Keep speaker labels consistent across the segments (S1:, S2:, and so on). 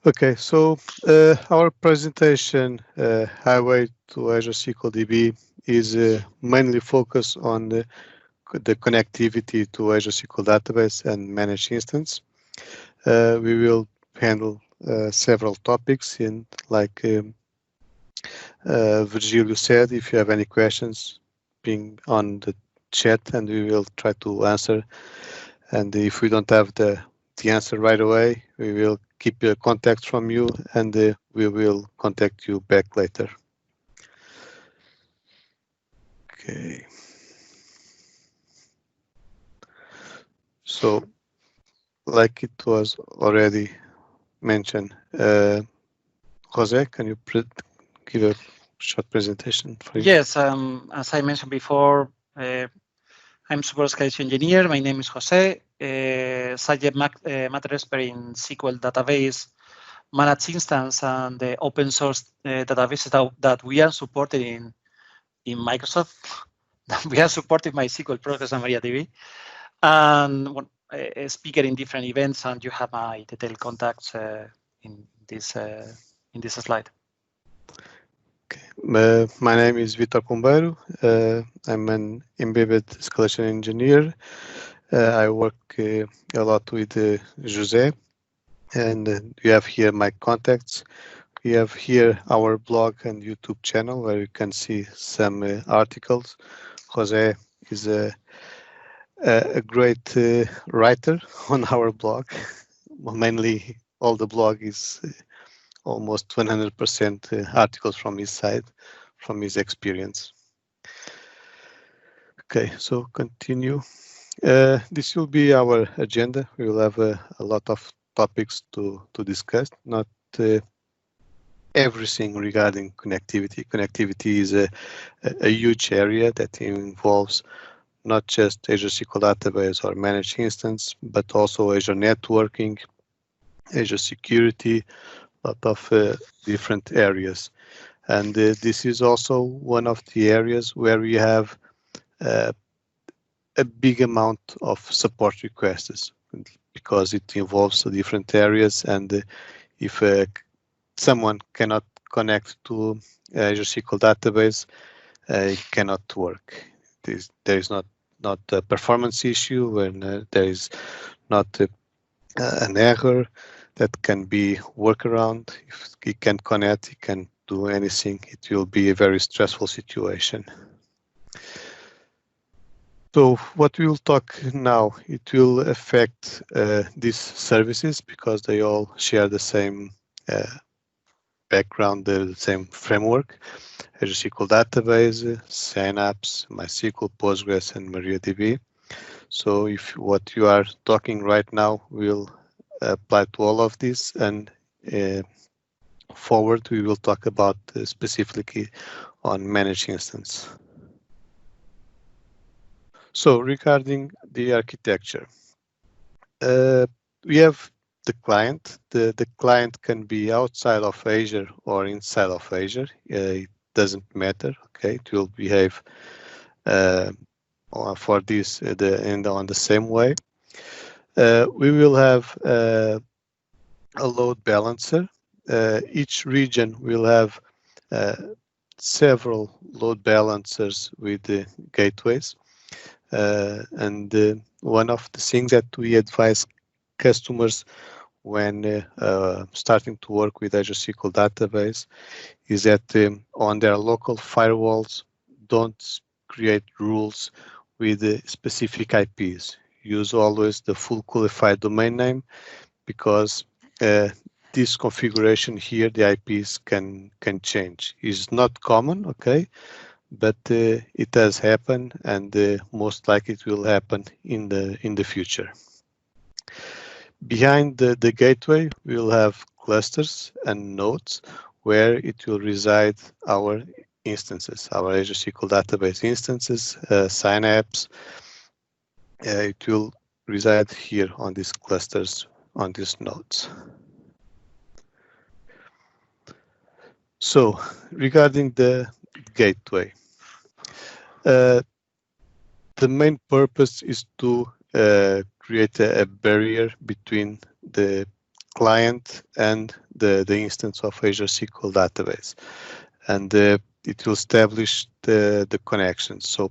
S1: Okay, so our presentation, Highway to Azure SQL DB, is mainly focused on the connectivity to Azure SQL Database and Managed Instance. We will handle several topics in, like Virgilio said, if you have any questions, ping on the chat and we will try to answer. And if we don't have the answer right away, we will keep contact from you and we will contact you back later. Okay. So, like it was already mentioned, Jose, can you give a short presentation for you?
S2: Yes, as I mentioned before, I'm support scalation engineer. My name is Jose. Subject matter expert in SQL database, managed instance, and the open source databases that we are supporting in Microsoft. We are supporting MySQL Progress and MariaDB, and a speaker in different events. And you have my detailed contacts in this slide.
S1: Okay. My name is Vitor Pombeiro. I'm an embedded escalation engineer. I work a lot with Jose, and you have here my contacts. We have here our blog and YouTube channel where you can see some articles. Jose is a great writer on our blog. Mainly, all the blog is almost 100% articles from his side, from his experience. Okay, so continue. This will be our agenda. We will have a lot of topics to discuss, not everything regarding connectivity. Connectivity is a huge area that involves not just Azure SQL Database or Managed Instance, but also Azure Networking, Azure Security, a lot of different areas. And this is also one of the areas where we have a big amount of support requests because it involves different areas. And if someone cannot connect to Azure SQL Database, it cannot work. There is not a performance issue when there is not an error that can be workaround. If it can connect, it can do anything. It will be a very stressful situation. So what we will talk now, it will affect these services because they all share the same background, the same framework. Azure SQL Database, Synapse, MySQL, Postgres, and MariaDB. So if what you are talking right now will apply to all of these, and forward we will talk about specifically on managed instance. So regarding the architecture, we have the client. The client can be outside of Azure or inside of Azure. It doesn't matter. Okay, it will behave for this on the same way. We will have a load balancer. Each region will have several load balancers with the gateways. And one of the things that we advise customers when starting to work with Azure SQL Database is that on their local firewalls, don't create rules with specific IPs. Use always the full qualified domain name because this configuration here, the IPs can change. It's not common, okay, but it does happen, and most likely it will happen in the future. Behind the gateway, we will have clusters and nodes where it will reside our instances, our Azure SQL Database instances, Synapse. It will reside here on these clusters, on these nodes. So regarding the gateway, the main purpose is to create a barrier between the client and the instance of Azure SQL database. And it will establish the connections. So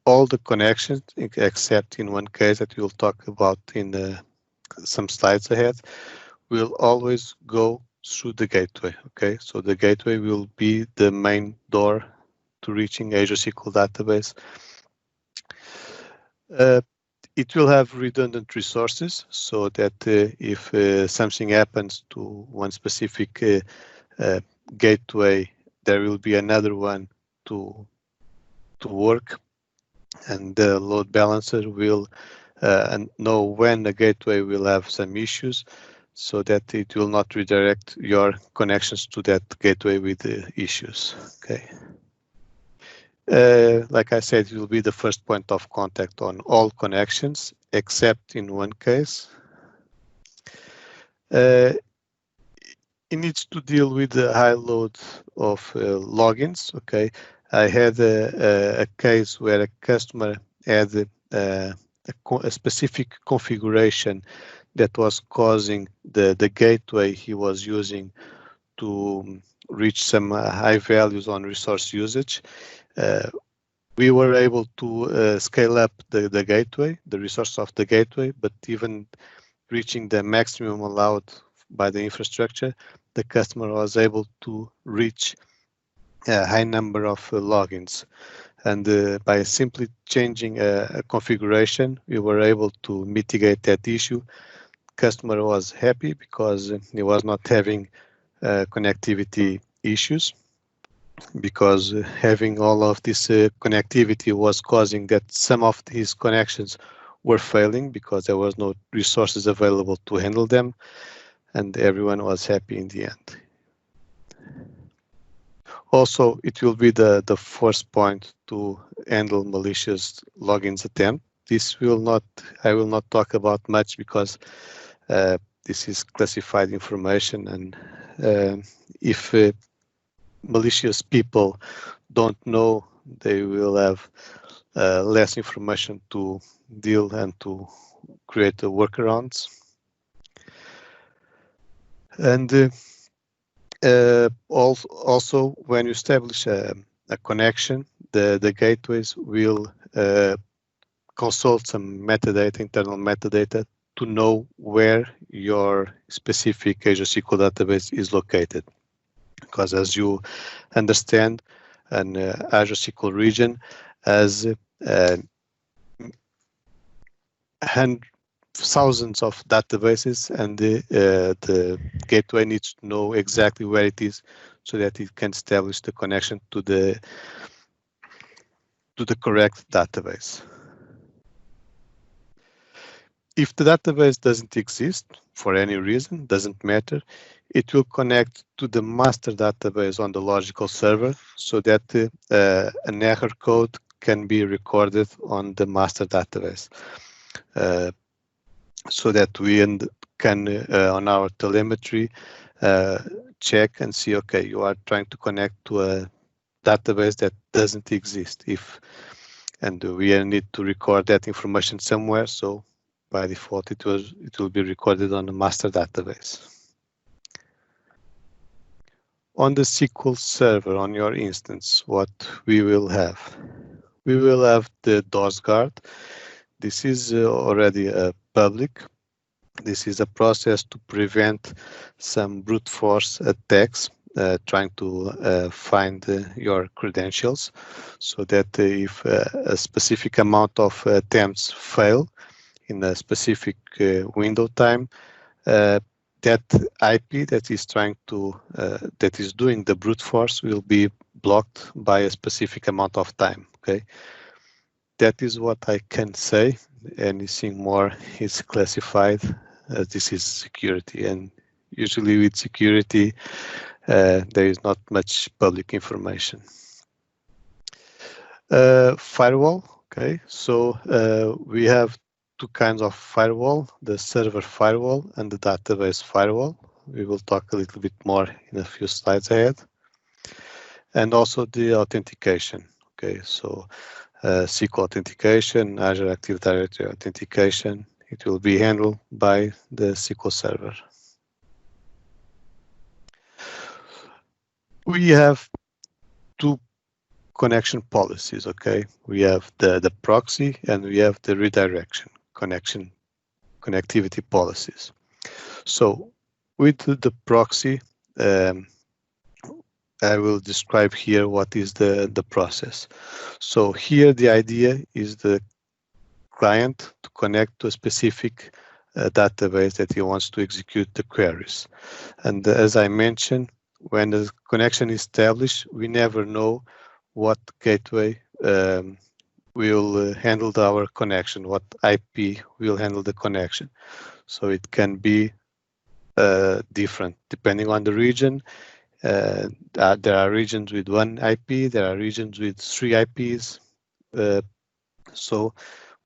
S1: all the connections, except in one case that we'll talk about in some slides ahead, will always go through the gateway. Okay, so the gateway will be the main door to reaching Azure SQL database. It will have redundant resources so that if something happens to one specific gateway, there will be another one to work, and the load balancer will know when the gateway will have some issues, so that it will not redirect your connections to that gateway with the issues. Okay. Like I said, it will be the first point of contact on all connections, except in one case. It needs to deal with the high load of logins. Okay, I had a case where a customer had a specific configuration that was causing the gateway he was using to reach some high values on resource usage. We were able to scale up the gateway, the resource of the gateway, but even reaching the maximum allowed by the infrastructure, the customer was able to reach a high number of logins. And by simply changing a configuration, we were able to mitigate that issue. Customer was happy because he was not having connectivity issues, because having all of this connectivity was causing that some of his connections were failing because there was no resources available to handle them, and everyone was happy in the end. Also, it will be the first point to handle malicious logins attempt. This will not, I will not talk about much because this is classified information, and if malicious people don't know, they will have less information to deal and to create workarounds. And also, when you establish a connection, the gateways will consult some metadata, internal metadata, to know where your specific Azure SQL database is located. Because as you understand, an Azure SQL region has thousands of databases, and the gateway needs to know exactly where it is so that it can establish the connection to the correct database. If the database doesn't exist for any reason, doesn't matter, it will connect to the master database on the logical server so that an error code can be recorded on the master database. So that we can, on our telemetry, check and see, okay, you are trying to connect to a database that doesn't exist. And we need to record that information somewhere, so by default it will be recorded on the master database. On the SQL Server, on your instance, what we will have? We will have the DOS guard. This is already public. This is a process to prevent some brute force attacks, trying to find your credentials, so that if a specific amount of attempts fail in a specific window time, that IP that is trying to that is doing the brute force will be blocked by a specific amount of time. Okay, that is what I can say. Anything more is classified. This is security, and usually with security there is not much public information. Firewall. Okay, so we have two kinds of firewall, the server firewall and the database firewall. We will talk a little bit more in a few slides ahead. And also the authentication. Okay, so SQL authentication, Azure Active Directory authentication, it will be handled by the SQL Server. We have two connection policies, okay? We have the proxy and we have the redirection connectivity policies. So with the proxy, I will describe here what is the process. So here the idea is the client to connect to a specific database that he wants to execute the queries. And as I mentioned, when the connection is established, we never know what gateway will handle our connection, what IP will handle the connection. So it can be different depending on the region. There are regions with one IP, there are regions with 3 IPs. So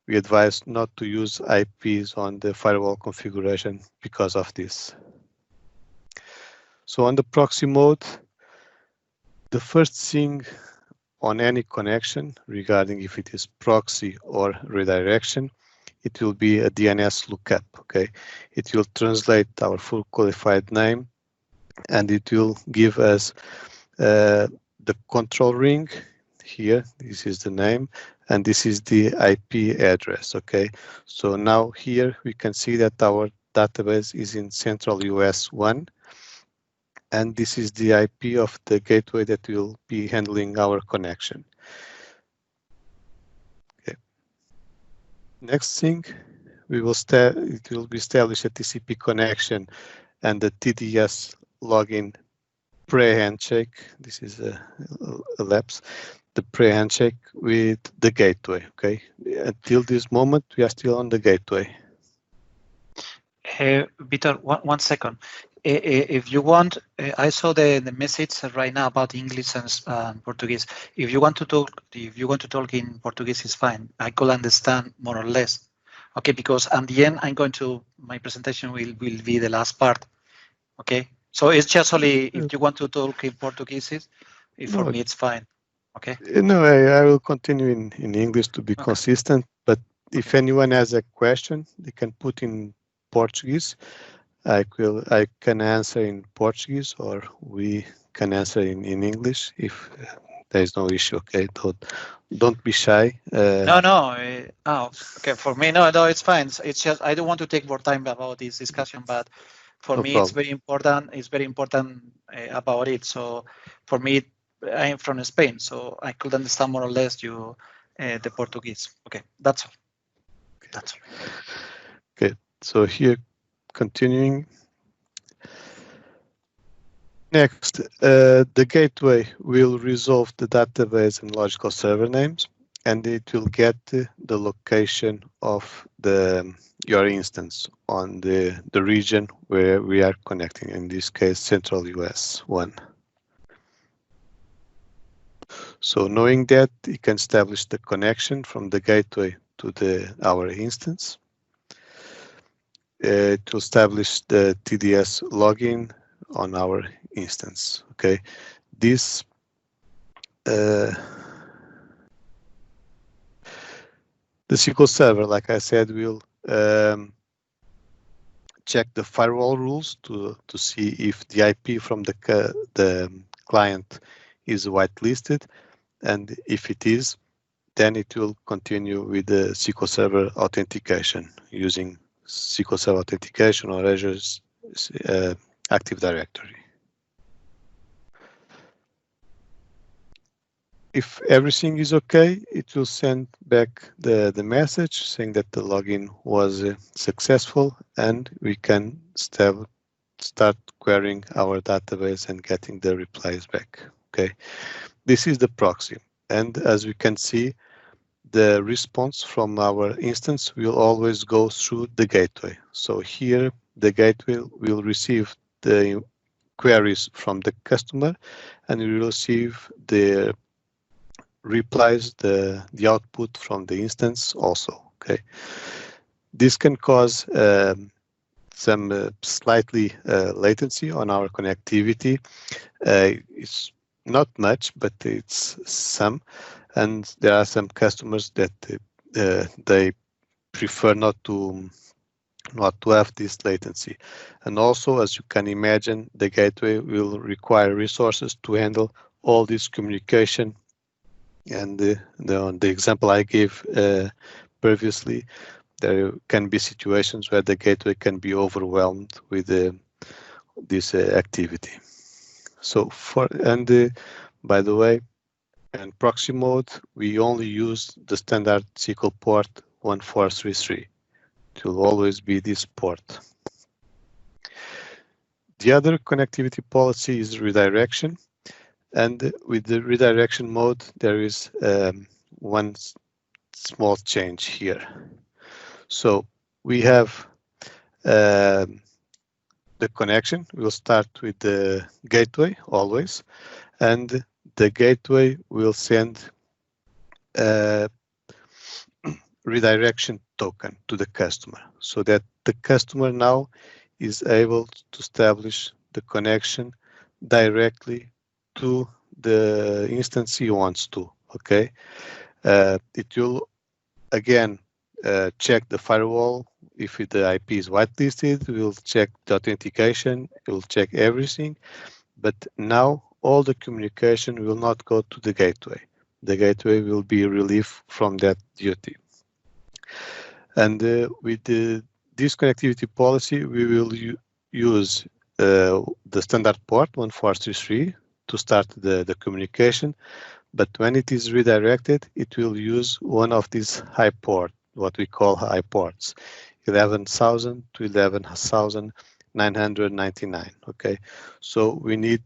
S1: we advise not to use IPs on the firewall configuration because of this. So on the proxy mode, the first thing on any connection regarding if it is proxy or redirection, it will be a DNS lookup, okay? It will translate our full qualified name and it will give us the control ring here. This is the name and this is the IP address, okay? So now here we can see that our database is in Central US 1 and this is the IP of the gateway that will be handling our connection. Okay. Next thing, it will be established a TCP connection and the TDS login pre-handshake. This is a lapse. The pre-handshake with the gateway. Okay. Until this moment, we are still on the gateway.
S2: Vitor, one second. If you want, I saw the message right now about English and Portuguese. If you want to talk in Portuguese, it's fine. I could understand more or less. Okay, because at the end, my presentation will be the last part. Okay, so it's just only if you want to talk in Portuguese, for me it's fine. Okay.
S1: No, I will continue in English to be consistent. But if anyone has a question, they can put in Portuguese. I can answer in Portuguese, or we can answer in English if there is no issue. Okay, don't be shy.
S2: No. Okay. For me, no, it's fine. It's just I don't want to take more time about this discussion, but for me, it's very important. It's very important about it. So for me, I am from Spain, so I could understand more or less the Portuguese. Okay, that's all. That's all.
S1: Okay, so here, continuing. Next, the gateway will resolve the database and logical server names, and it will get the location of your instance on the region where we are connecting, in this case, Central US 1. So knowing that, you can establish the connection from the gateway to our instance. To establish the TDS login on our instance. Okay, this the SQL Server, like I said, will check the firewall rules to see if the IP from the client is whitelisted, and if it is, then it will continue with the SQL Server authentication using SQL Server authentication or Azure's Active Directory. If everything is okay, it will send back the message saying that the login was successful and we can start querying our database and getting the replies back. Okay, this is the proxy, and as we can see, the response from our instance will always go through the gateway. So here the gateway will receive the queries from the customer and we will receive the replies, the output from the instance also. Okay, this can cause some slightly latency on our connectivity. It's not much, but it's some, and there are some customers that they prefer not to not to have this latency. And also, as you can imagine, the gateway will require resources to handle all this communication. And the example I gave previously, there can be situations where the gateway can be overwhelmed with this activity. So by the way, in proxy mode, we only use the standard SQL port 1433. It will always be this port. The other connectivity policy is redirection. And with the redirection mode, there is one small change here. So we have the connection. We'll start with the gateway always, and the gateway will send a redirection token to the customer, so that the customer now is able to establish the connection directly to the instance he wants to. Okay, it will again check the firewall. If the IP is whitelisted, we'll check the authentication, it will check everything, but now all the communication will not go to the gateway. The gateway will be relieved from that duty. And with this connectivity policy, we will use the standard port 1433 to start the communication, but when it is redirected, it will use one of these high ports, what we call high ports, 11,000 to 11,999. Okay, so we need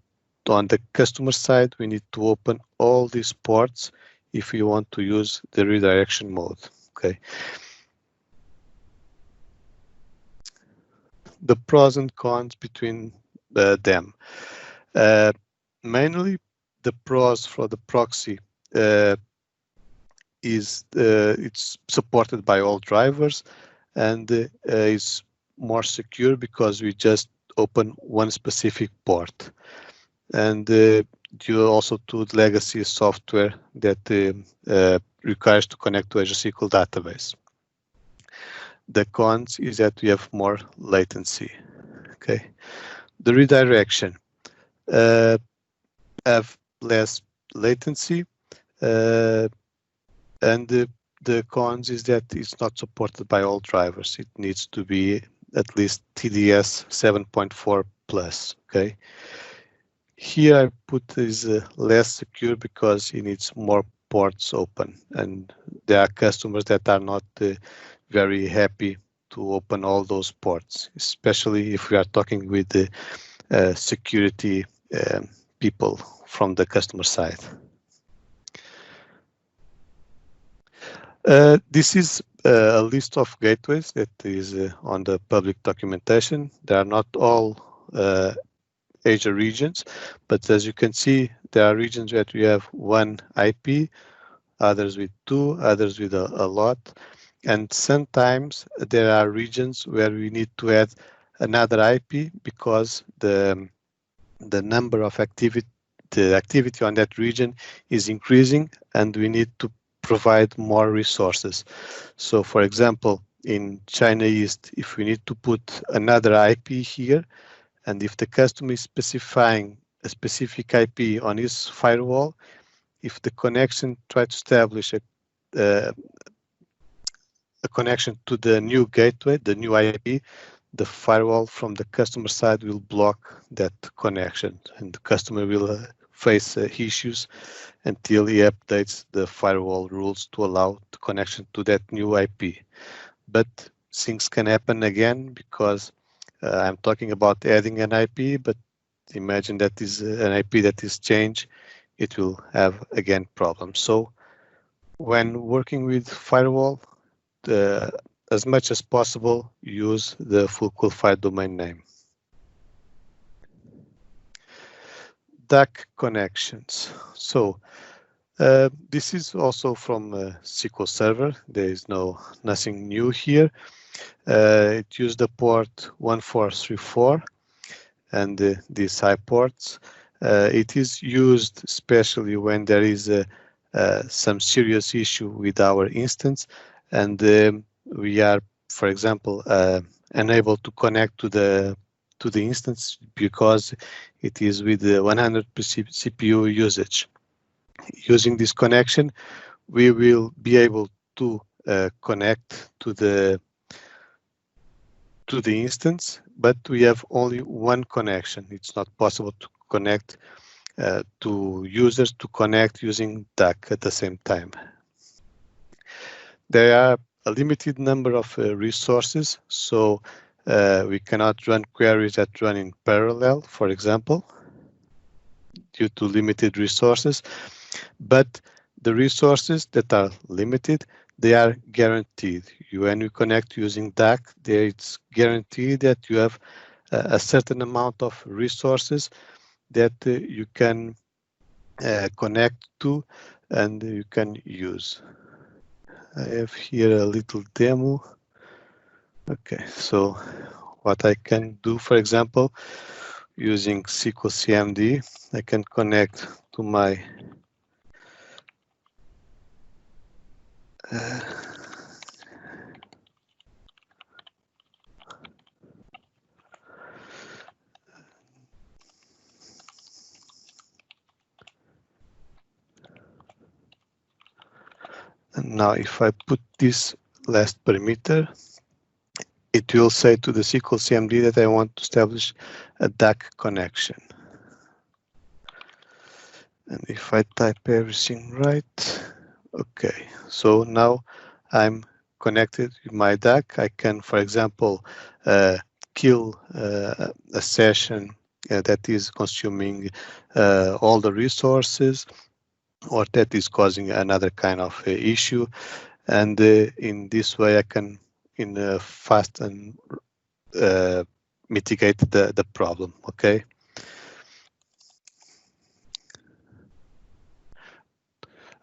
S1: on the customer side, we need to open all these ports if we want to use the redirection mode. Okay. The pros and cons between them. Mainly, the pros for the proxy is it's supported by all drivers, and is more secure because we just open one specific port, and due also to legacy software that requires to connect to Azure SQL database. The cons is that we have more latency. Okay, the redirection have less latency, and the cons is that it's not supported by all drivers. It needs to be at least TDS 7.4 plus. Okay, here I put is less secure because it needs more ports open, and there are customers that are not very happy to open all those ports, especially if we are talking with the security people from the customer side. This is a list of gateways that is on the public documentation. They are not all Azure regions, but as you can see, there are regions where we have one IP, others with two, others with a lot. And sometimes there are regions where we need to add another IP because the number of activity on that region is increasing, and we need to provide more resources. So, for example, in China East, if we need to put another IP here, and if the customer is specifying a specific IP on his firewall, if the connection tries to establish a connection to the new gateway, the new IP, the firewall from the customer side will block that connection, and the customer will face issues until he updates the firewall rules to allow the connection to that new IP. But things can happen again because I'm talking about adding an IP, but imagine that is an IP that is changed, it will have again problems. So when working with firewall, as much as possible, use the full qualified domain name. DAC connections. So this is also from SQL Server. There is nothing new here. It used the port 1434 and these high ports. It is used especially when there is some serious issue with our instance, and we are for example, unable to connect to the instance because it is with the 100% CPU usage. Using this connection, we will be able to connect to the instance, but we have only one connection. It's not possible to connect to users to connect using DAC at the same time. There are a limited number of resources, so we cannot run queries that run in parallel, for example, due to limited resources. But the resources that are limited, they are guaranteed. When you connect using DAC, it's guaranteed that you have a certain amount of resources that you can connect to and you can use. I have here a little demo. Okay, so what I can do, for example, using SQL CMD, I can connect to my and now if I put this last parameter, it will say to the SQL CMD that I want to establish a DAC connection. And if I type everything right, okay, so now I'm connected with my DAC. I can, for example, kill a session that is consuming all the resources or that is causing another kind of issue. And in this way, I can, in a fast and mitigate the problem, okay?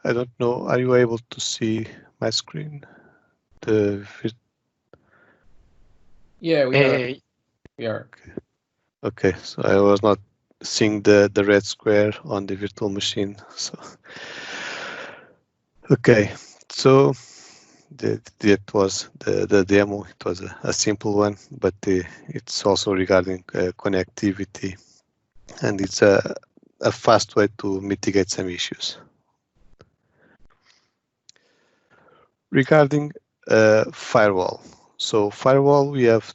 S1: I don't know, are you able to see my screen?
S3: Yeah, we are.
S1: Okay, so I was not seeing the red square on the virtual machine. So, okay, so that was the demo. It was a simple one, but it's also regarding connectivity, and it's a fast way to mitigate some issues. Regarding firewall, so firewall, we have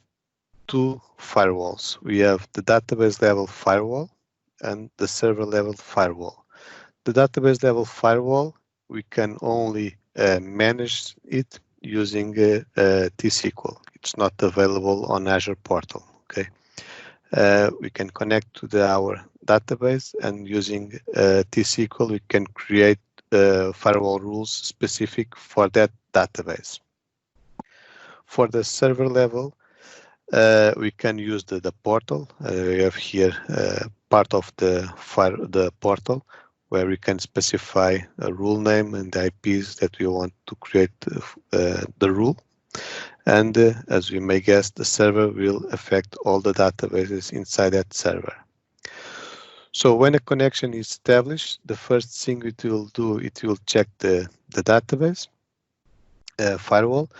S1: two firewalls. We have the database level firewall and the server level firewall. The database level firewall, we can only manage it using T-SQL. It's not available on Azure portal. Okay, we can connect to our database, and using T-SQL, we can create firewall rules specific for that database. For the server level, we can use the portal. We have here part of the portal where we can specify a rule name and the IPs that we want to create the rule. And as we may guess, the server will affect all the databases inside that server. So when a connection is established, the first thing it will do, it will check the database firewall.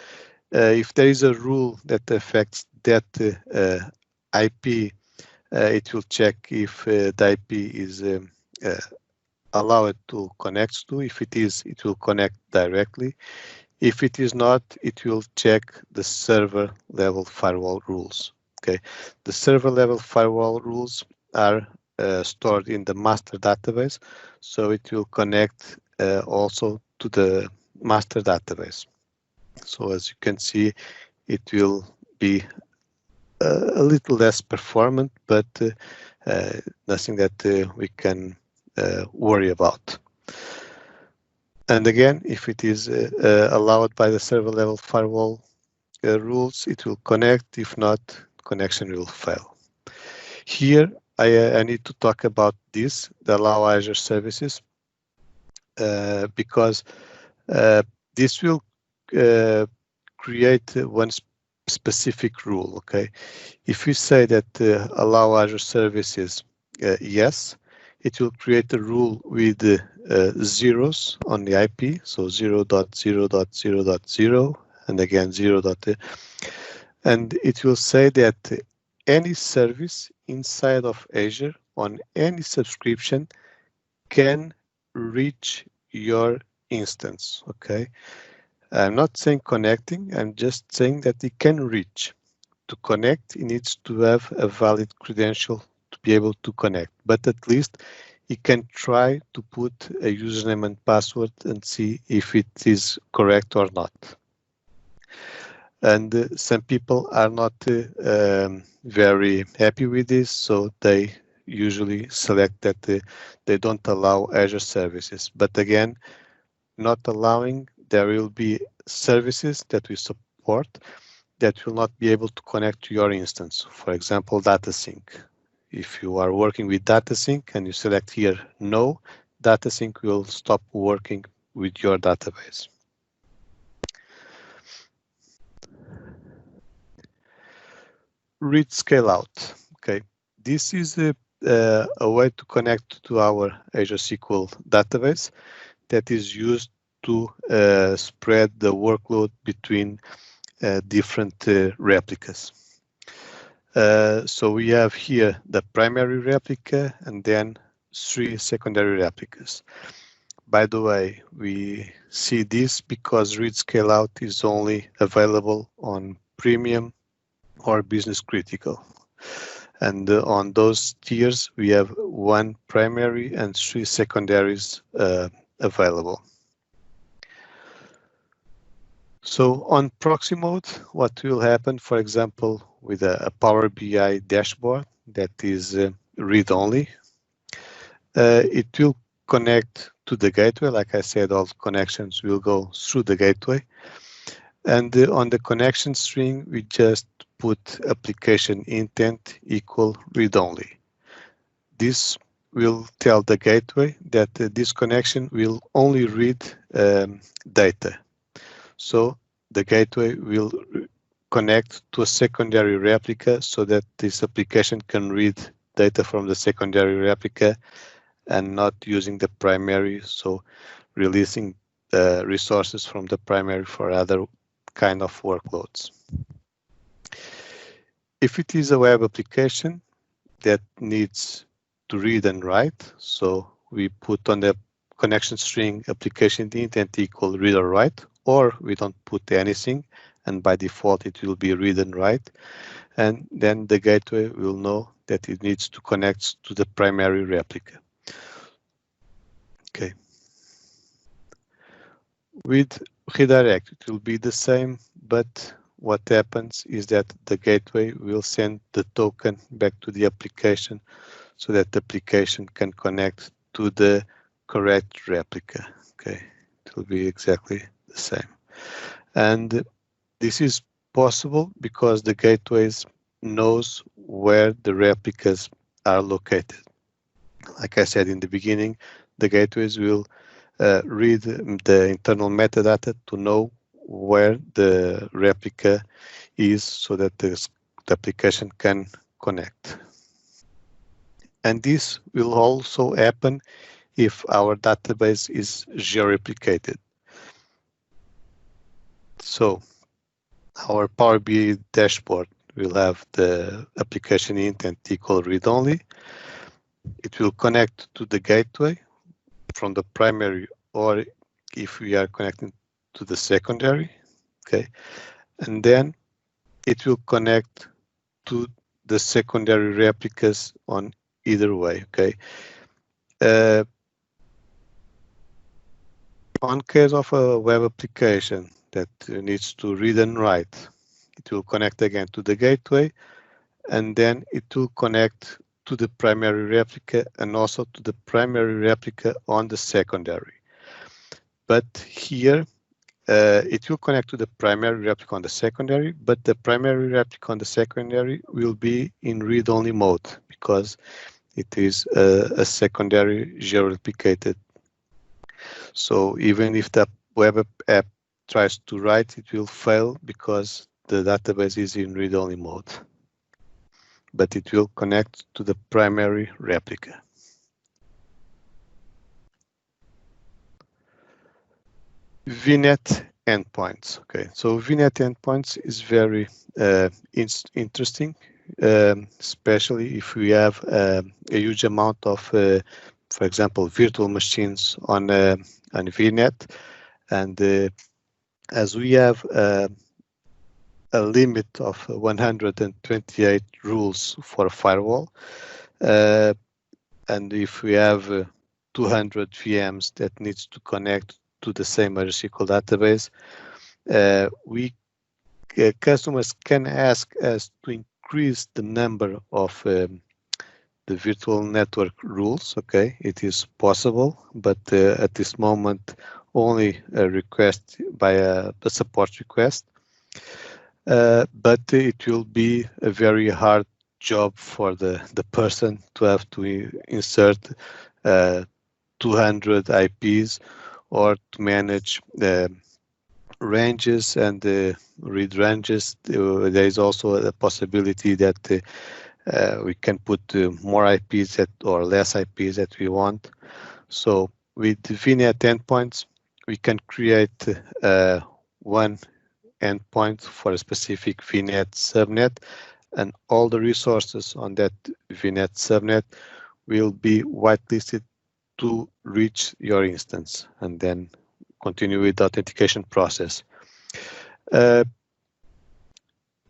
S1: If there is a rule that affects that IP, it will check if the IP is allowed to connect to. If it is, it will connect directly. If it is not, it will check the server level firewall rules. Okay, the server level firewall rules are stored in the master database, so it will connect also to the master database. So as you can see, it will be a little less performant, but nothing that we can worry about. And again, if it is allowed by the server level firewall rules, it will connect. If not, connection will fail. Here, I need to talk about this, the allow Azure services, because this will create one specific rule. Okay, if you say that allow Azure services yes, it will create a rule with zeros on the IP, so 0.0.0.0 and again 0. And it will say that any service inside of Azure on any subscription can reach your instance. Okay, I'm not saying connecting, I'm just saying that it can reach. To connect, it needs to have a valid credential to be able to connect, but at least you can try to put a username and password and see if it is correct or not. And some people are not very happy with this, so they usually select that they don't allow Azure services. But again, not allowing, there will be services that we support that will not be able to connect to your instance. For example, data sync. If you are working with data sync and you select here no, data sync will stop working with your database. Read scale out. Okay, this is a way to connect to our Azure SQL database that is used to spread the workload between different replicas. So we have here the primary replica and then 3 secondary replicas. By the way, we see this because read scale out is only available on premium or business critical. And on those tiers, we have 1 primary and 3 secondaries available. So on proxy mode, what will happen, for example, with a Power BI dashboard that is read-only, it will connect to the gateway. Like I said, all connections will go through the gateway. And on the connection string, we just put application intent equal read-only. This will tell the gateway that this connection will only read data. So the gateway will connect to a secondary replica so that this application can read data from the secondary replica and not using the primary, so releasing resources from the primary for other kind of workloads. If it is a web application that needs to read and write, so we put on the connection string application intent equal read or write, or we don't put anything, and by default it will be read and write, and then the gateway will know that it needs to connect to the primary replica. Okay. With redirect, it will be the same, but what happens is that the gateway will send the token back to the application so that the application can connect to the correct replica. Okay, it will be exactly the same. And this is possible because the gateways knows where the replicas are located. Like I said in the beginning, the gateways will read the internal metadata to know where the replica is so that the application can connect. And this will also happen if our database is geo-replicated. So our Power BI dashboard will have the application intent equal read-only. It will connect to the gateway from the primary, or if we are connecting to the secondary, okay, and then it will connect to the secondary replicas on either way, okay. On case of a web application that needs to read and write, it will connect again to the gateway, and then it will connect to the primary replica and also to the primary replica on the secondary. But here, it will connect to the primary replica on the secondary, but the primary replica on the secondary will be in read-only mode because it is a secondary geo-replicated. So even if the web app tries to write, it will fail because the database is in read-only mode. But it will connect to the primary replica. VNet endpoints. Okay, so VNet endpoints is very interesting, especially if we have a huge amount of, for example, virtual machines on VNet, and as we have a limit of 128 rules for a firewall, and if we have 200 VMs that needs to connect to the same Azure SQL database, customers can ask us to increase the number of the virtual network rules. Okay, it is possible, but at this moment only a request by a support request. But it will be a very hard job for the person to have to insert 200 IPs or to manage the ranges and read ranges. There is also a possibility that we can put more IPs or less IPs that we want. So with VNet endpoints, we can create one endpoint for a specific VNet subnet, and all the resources on that VNet subnet will be whitelisted to reach your instance, and then continue with the authentication process. There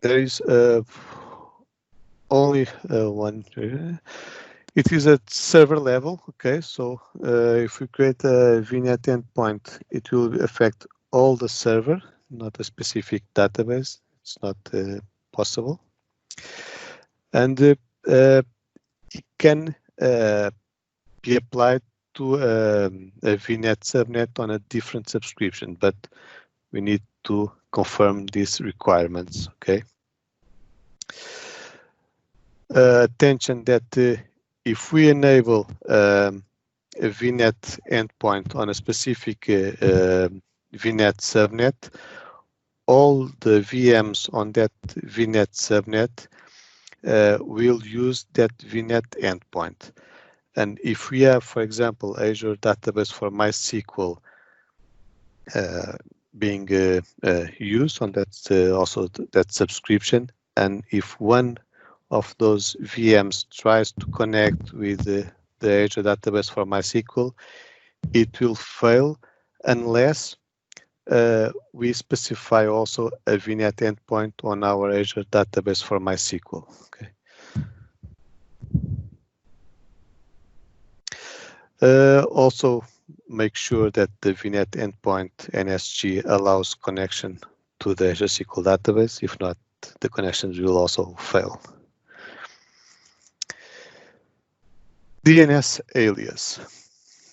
S1: is only one. It is at server level. Okay, so if we create a VNet endpoint, it will affect all the server, not a specific database. It's not possible, and it can be applied to a VNet subnet on a different subscription, but we need to confirm these requirements. Okay. Attention that if we enable a VNet endpoint on a specific VNet subnet, all the VMs on that VNet subnet will use that VNet endpoint. And if we have, for example, Azure Database for MySQL being used on that also that subscription, and if one of those VMs tries to connect with the Azure Database for MySQL, it will fail unless we specify also a VNet endpoint on our Azure Database for MySQL. Okay. Also make sure that the VNet endpoint NSG allows connection to the Azure SQL database. If not, the connections will also fail. DNS alias.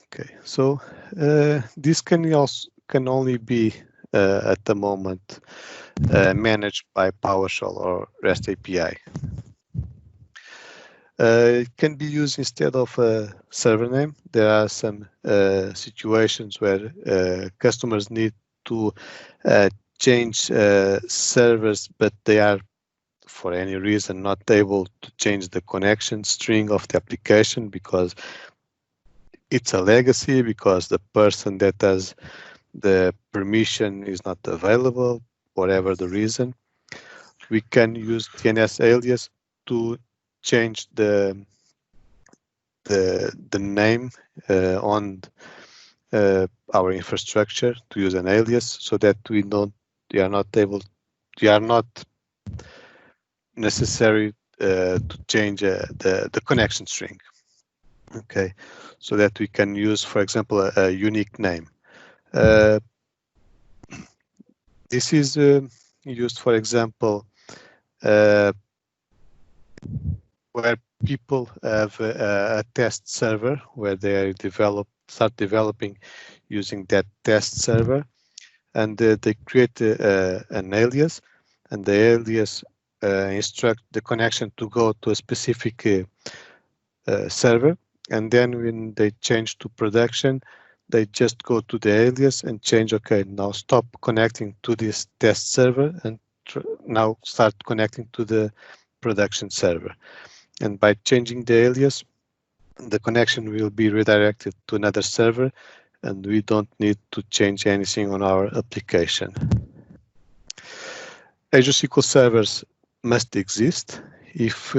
S1: Okay, so this can only be at the moment managed by PowerShell or REST API. It can be used instead of a server name. There are some situations where customers need to change servers, but they are, for any reason, not able to change the connection string of the application because it's a legacy, because the person that has the permission is not available, whatever the reason. We can use DNS alias to change the name on our infrastructure, to use an alias, so that we are not necessary to change the connection string. Okay, so that we can use, for example, a unique name. This is used, for example, where people have a test server where they start developing using that test server, and they create an alias, and the alias instruct the connection to go to a specific server, and then when they change to production, they just go to the alias and change, okay, now stop connecting to this test server and now start connecting to the production server. And by changing the alias, the connection will be redirected to another server, and we don't need to change anything on our application. Azure SQL servers must exist. If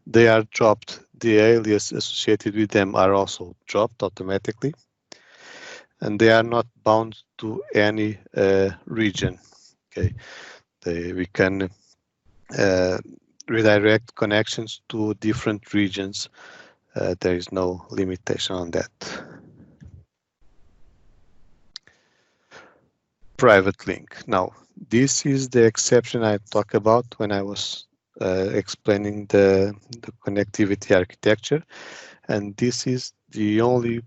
S1: they are dropped, the alias associated with them are also dropped automatically, and they are not bound to any region. Okay, we can redirect connections to different regions. There is no limitation on that. Private link. Now, this is the exception I talked about when I was explaining the connectivity architecture, and this is the only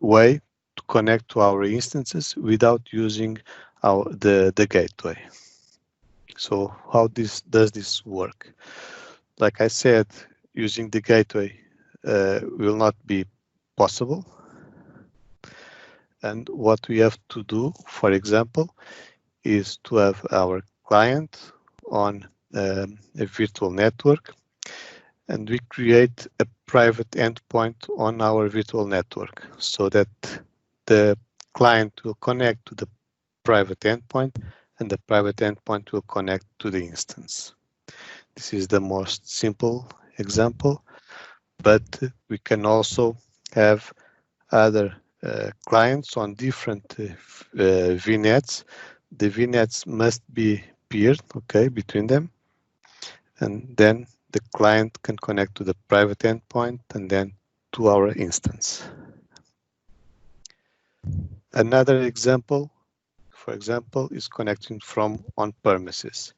S1: way to connect to our instances without using the gateway. So how does this work? Like I said, using the gateway will not be possible. And what we have to do, for example, is to have our client on a virtual network, and we create a private endpoint on our virtual network so that the client will connect to the private endpoint and the private endpoint will connect to the instance. This is the most simple example, but we can also have other clients on different VNets. The VNets must be peered, okay, between them, and then the client can connect to the private endpoint and then to our instance. Another example, for example, is connecting from on-premises.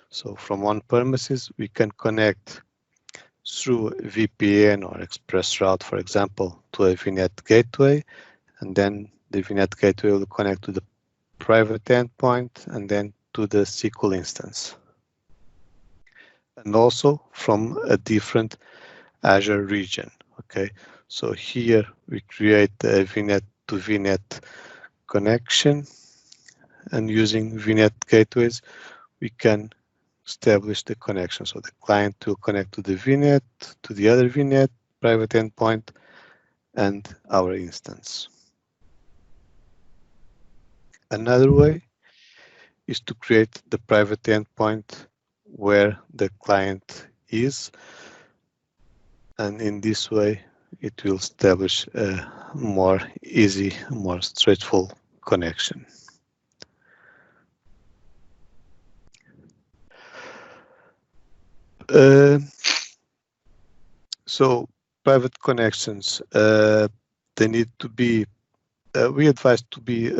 S1: So from on-premises, we can connect through VPN or express route, for example, to a VNet gateway, and then the VNet gateway will connect to the private endpoint and then to the SQL instance. And also from a different Azure region. Okay, so here we create a VNet to VNet connection, and using VNet gateways, we can establish the connection. So the client will connect to the VNet, to the other VNet, private endpoint, and our instance. Another way is to create the private endpoint where the client is, and in this way it will establish a more easy, more straightforward connection. So private connections, they need to be, we advise to be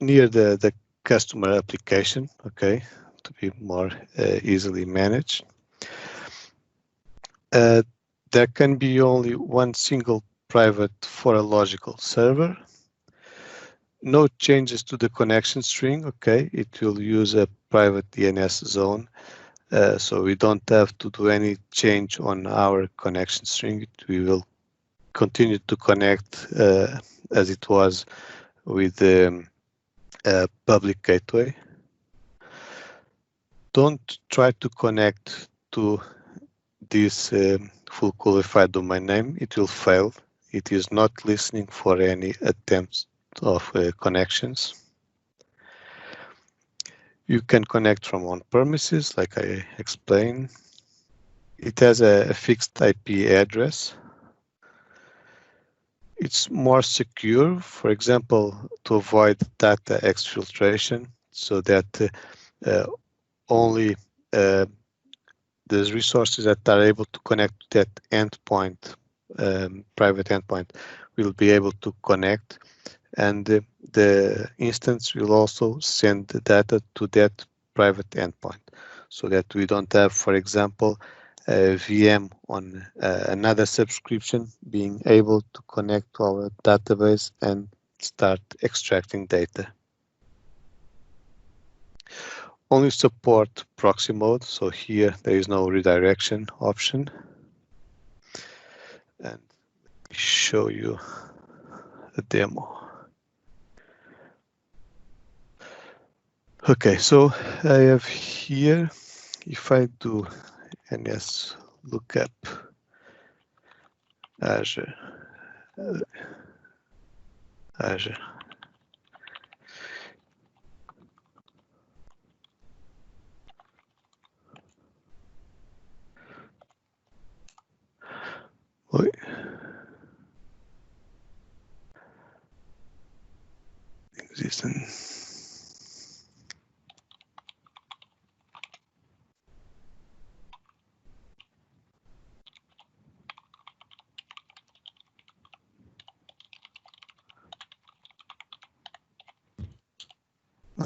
S1: near the customer application, okay, to be more easily managed. There can be only one single private for a logical server. No changes to the connection string, okay, it will use a private DNS zone. So we don't have to do any change on our connection string. We will continue to connect as it was with the public gateway. Don't try to connect to this full qualified domain name. It will fail. It is not listening for any attempts of connections. You can connect from on-premises, like I explained. It has a fixed IP address. It's more secure, for example, to avoid data exfiltration, so that only the resources that are able to connect to that endpoint, private endpoint, will be able to connect, and the instance will also send the data to that private endpoint, so that we don't have, for example, a VM on another subscription being able to connect to our database and start extracting data. Only support proxy mode, so here there is no redirection option. And let me show you a demo. Okay, so I have here, if I do NS lookup Azure Azure. Oi. Existing.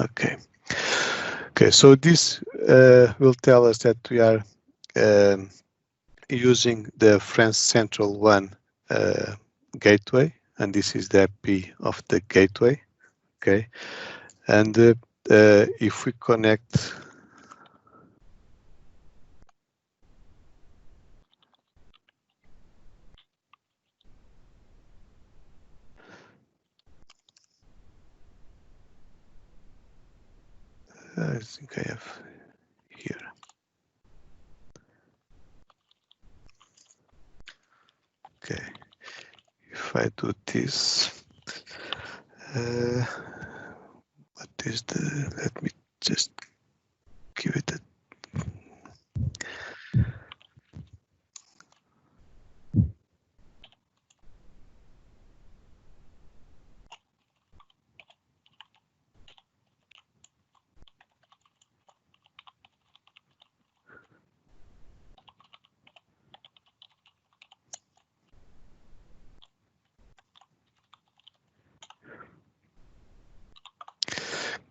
S1: Okay. Okay, so this will tell us that we are using the France Central One gateway, and this is the IP of the gateway. Okay, and if we connect I think I have here. Okay, if I do this, what is the? Let me just give it a.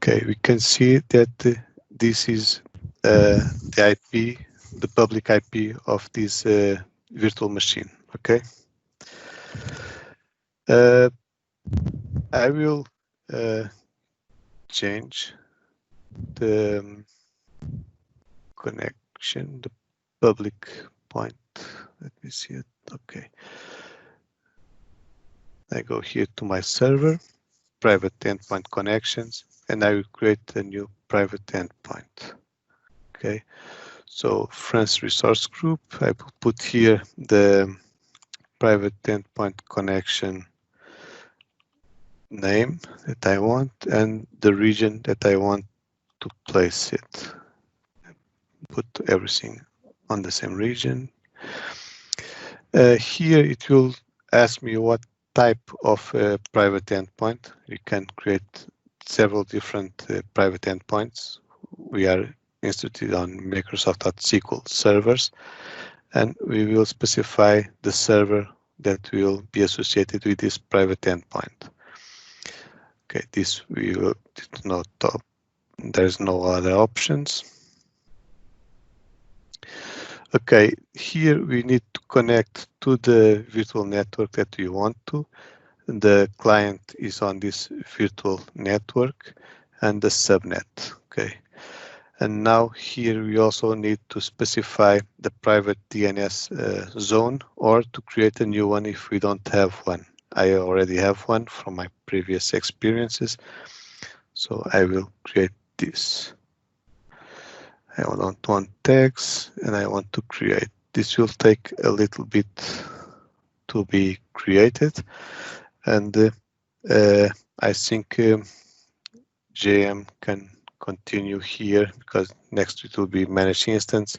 S1: Okay, we can see that this is the IP, the public IP of this virtual machine. Okay. I will change the connection, the public point. Let me see it. Okay. I go here to my server, private endpoint connections, and I will create a new private endpoint. Okay. So France resource group, I will put here the private endpoint connection name that I want and the region that I want to place it. Put everything on the same region. Here it will ask me what type of private endpoint. We can create several different private endpoints. We are instituted on Microsoft.SQL servers, and we will specify the server that will be associated with this private endpoint. Okay, this we will not top. There's no other options. Okay, here we need to connect to the virtual network that we want to. The client is on this virtual network and the subnet. Okay, and now here we also need to specify the private DNS zone or to create a new one if we don't have one. I already have one from my previous experiences, so I will create this. I don't want tags and I want to create. This will take a little bit to be created, and I think JM can continue here because next it will be managed instance,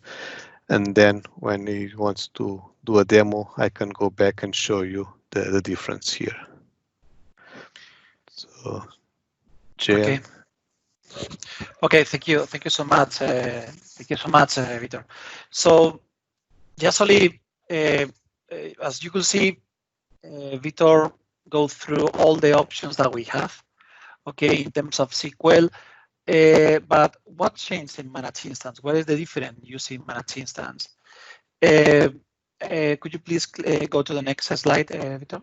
S1: and then when he wants to do a demo, I can go back and show you the difference here. So JM.
S2: Okay. Okay, thank you so much. Thank you so much, Vitor. So, just only as you could see, Vitor go through all the options that we have. Okay, in terms of SQL, but what changed in managed instance? What is the difference using managed instance? Could you please go to the next slide, Vitor?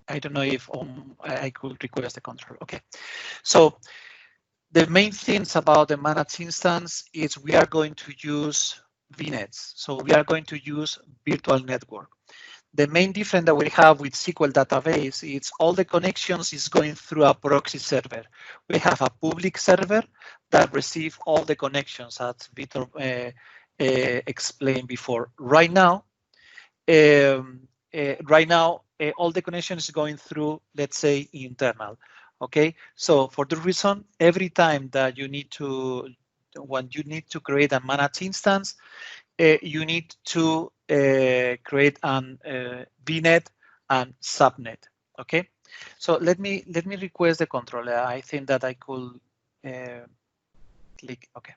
S2: I don't know if I could request the control. Okay, so the main things about the managed instance is we are going to use VNets. So we are going to use virtual network. The main difference that we have with SQL database is all the connections is going through a proxy server. We have a public server that receives all the connections as Vitor explained before. Right now, right now, all the connections going through, let's say, internal. Okay, so for the reason, every time that you need to, when you need to create a managed instance, you need to create an VNet and subnet. Okay, so let me request the controller. I think that I could click. Okay.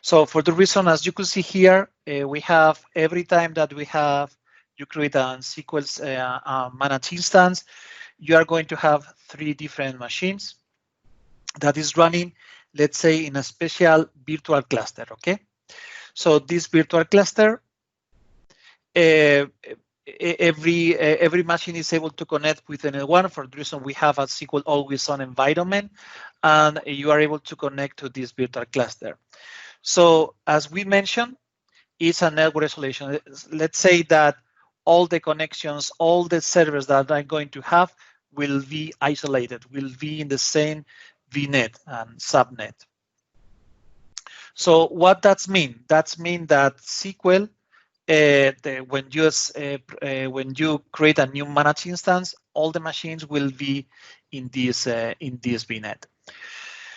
S2: So for the reason, as you can see here, we have every time that you create a SQL managed instance, you are going to have 3 different machines that is running, let's say, in a special virtual cluster. Okay. So this virtual cluster, every machine is able to connect with another one. For the reason we have a SQL always on environment, and you are able to connect to this virtual cluster. So as we mentioned, it's a network isolation. Let's say that all the connections, all the servers that I'm going to have will be isolated, will be in the same VNet and subnet. So what that mean? That means that SQL, when you create a new managed instance, all the machines will be in this VNet.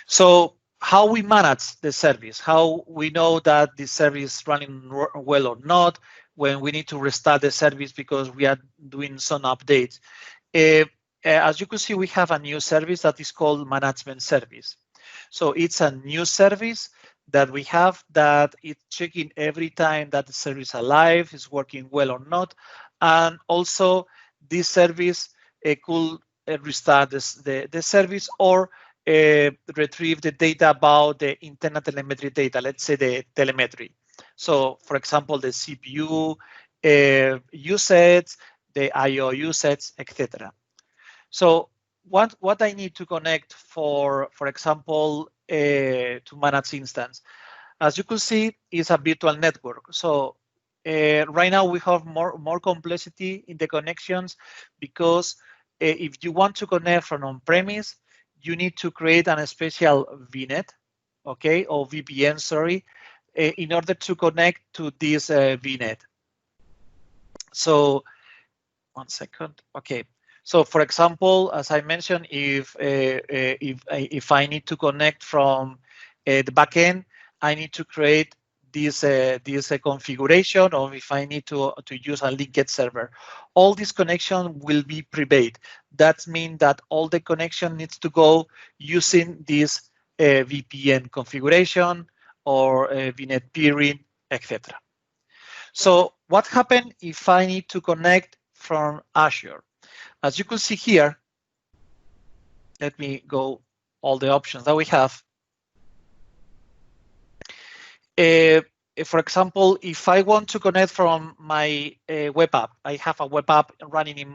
S2: So how we manage the service, how we know that the service is running well or not, when we need to restart the service because we are doing some updates. As you can see, we have a new service that is called management service. So it's a new service that we have that it's checking every time that the service is alive, is working well or not. And also this service could restart the service or retrieve the data about the internal telemetry data, let's say the telemetry. So for example, the CPU usage, the IO usage, etc. So what I need to connect for example, to manage instance, as you can see, is a virtual network. So right now we have more complexity in the connections because if you want to connect from on-premise, you need to create a special VNet, okay, or VPN, sorry, in order to connect to this VNet. So, one second, okay. So, for example, as I mentioned, if I need to connect from the backend, I need to create this configuration, or if I need to use a linked server. All these connections will be private. That means that all the connection needs to go using this VPN configuration or VNet peering, etc. So what happens if I need to connect from Azure? As you can see here, let me go all the options that we have. For example, if I want to connect from my web app, I have a web app running in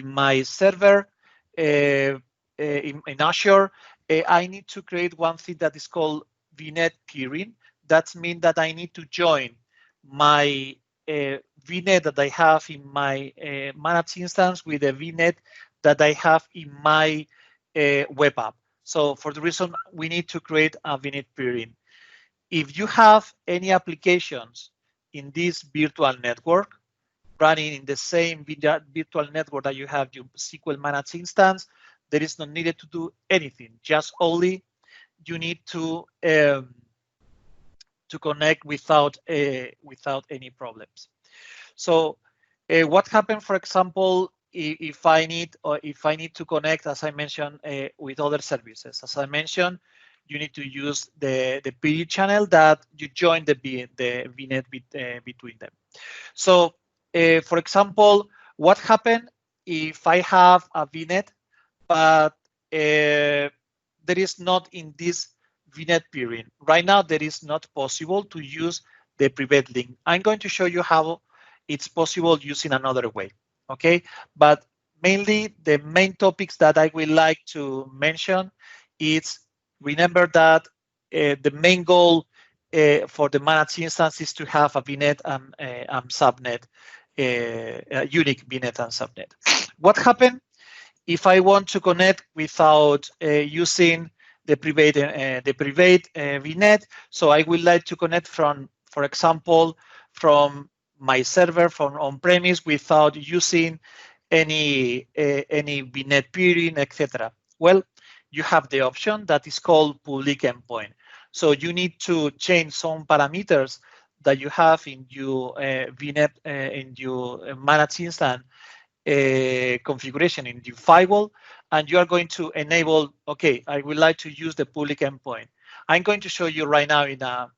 S2: my server in Azure. I need to create one thing that is called VNet peering. That means that I need to join my VNet that I have in my managed instance with the VNet that I have in my web app. So for the reason we need to create a VNet peering. If you have any applications in this virtual network running in the same virtual network that you have your SQL managed instance, there is no needed to do anything. Just only you need to connect without any problems. So what happens, for example, if I need to connect, as I mentioned, with other services? As I mentioned, you need to use the PD channel that you join the VNet between them. So, for example, what happens if I have a VNet, but there is not in this VNet peering? Right now, there is not possible to use the private link. I'm going to show you how it's possible using another way, okay? But mainly, the main topics that I would like to mention is, remember that the main goal for the managed instance is to have a VNet and subnet, a unique VNet and subnet. What happens if I want to connect without using the private VNet? So I would like to connect from, for example, from my server from on-premise without using any VNet peering, etc. Well, you have the option that is called public endpoint. So you need to change some parameters that you have in your VNet in your managed instance configuration in the firewall, and you are going to enable, okay, I would like to use the public endpoint. I'm going to show you right now in a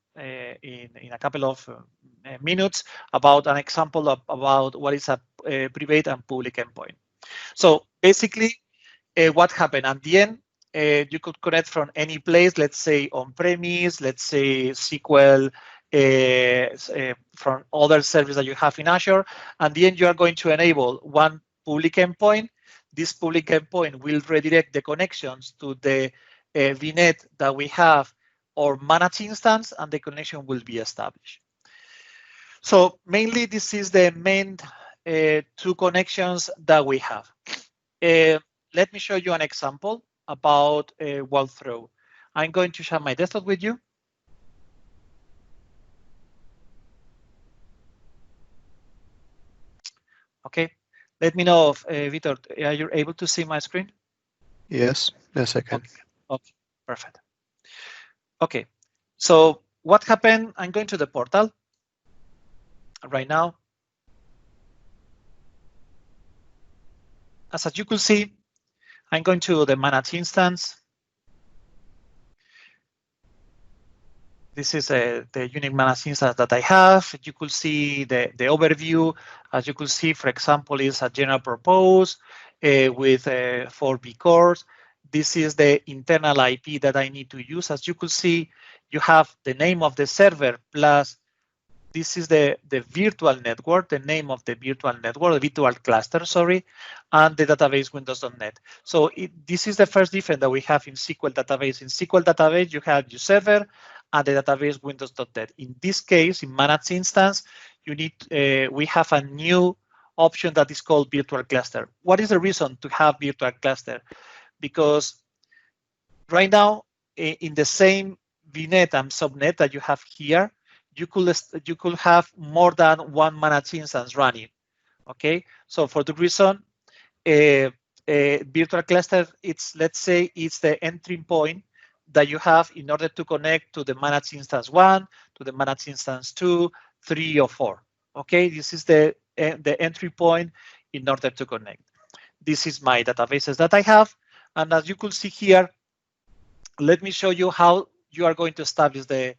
S2: couple of minutes about an example of about what is a private and public endpoint. So basically, what happened at the end, you could connect from any place, let's say on-premise, let's say SQL, from other services that you have in Azure. And then you are going to enable one public endpoint. This public endpoint will redirect the connections to the VNet that we have or managed instance, and the connection will be established. So mainly, this is the main two connections that we have. Let me show you an example about a walkthrough. I'm going to share my desktop with you. Okay, let me know if, Vitor, are you able to see my screen?
S1: Yes, yes, I can.
S2: Okay, perfect. Okay, so what happened? I'm going to the portal right now. As you could see, I'm going to the managed instance. This is the unique managed instance that I have. You could see the overview. As you could see, for example, is a general purpose with 4 vCores. This is the internal IP that I need to use. As you could see, you have the name of the server plus this is the virtual network, the name of the virtual network, the virtual cluster, sorry, and the database windows.net. So this is the first difference that we have in SQL database. In SQL database, you have your server and the database windows.net. In this case, in managed instance, you need we have a new option that is called virtual cluster. What is the reason to have virtual cluster? Because right now, in the same VNet and subnet that you have here, you could have more than one managed instance running. Okay, so for the reason, virtual cluster, let's say it's the entry point that you have in order to connect to the managed instance 1, to the managed instance 2, 3, or 4. Okay, this is the entry point in order to connect. This is my databases that I have, and as you could see here, let me show you how you are going to establish the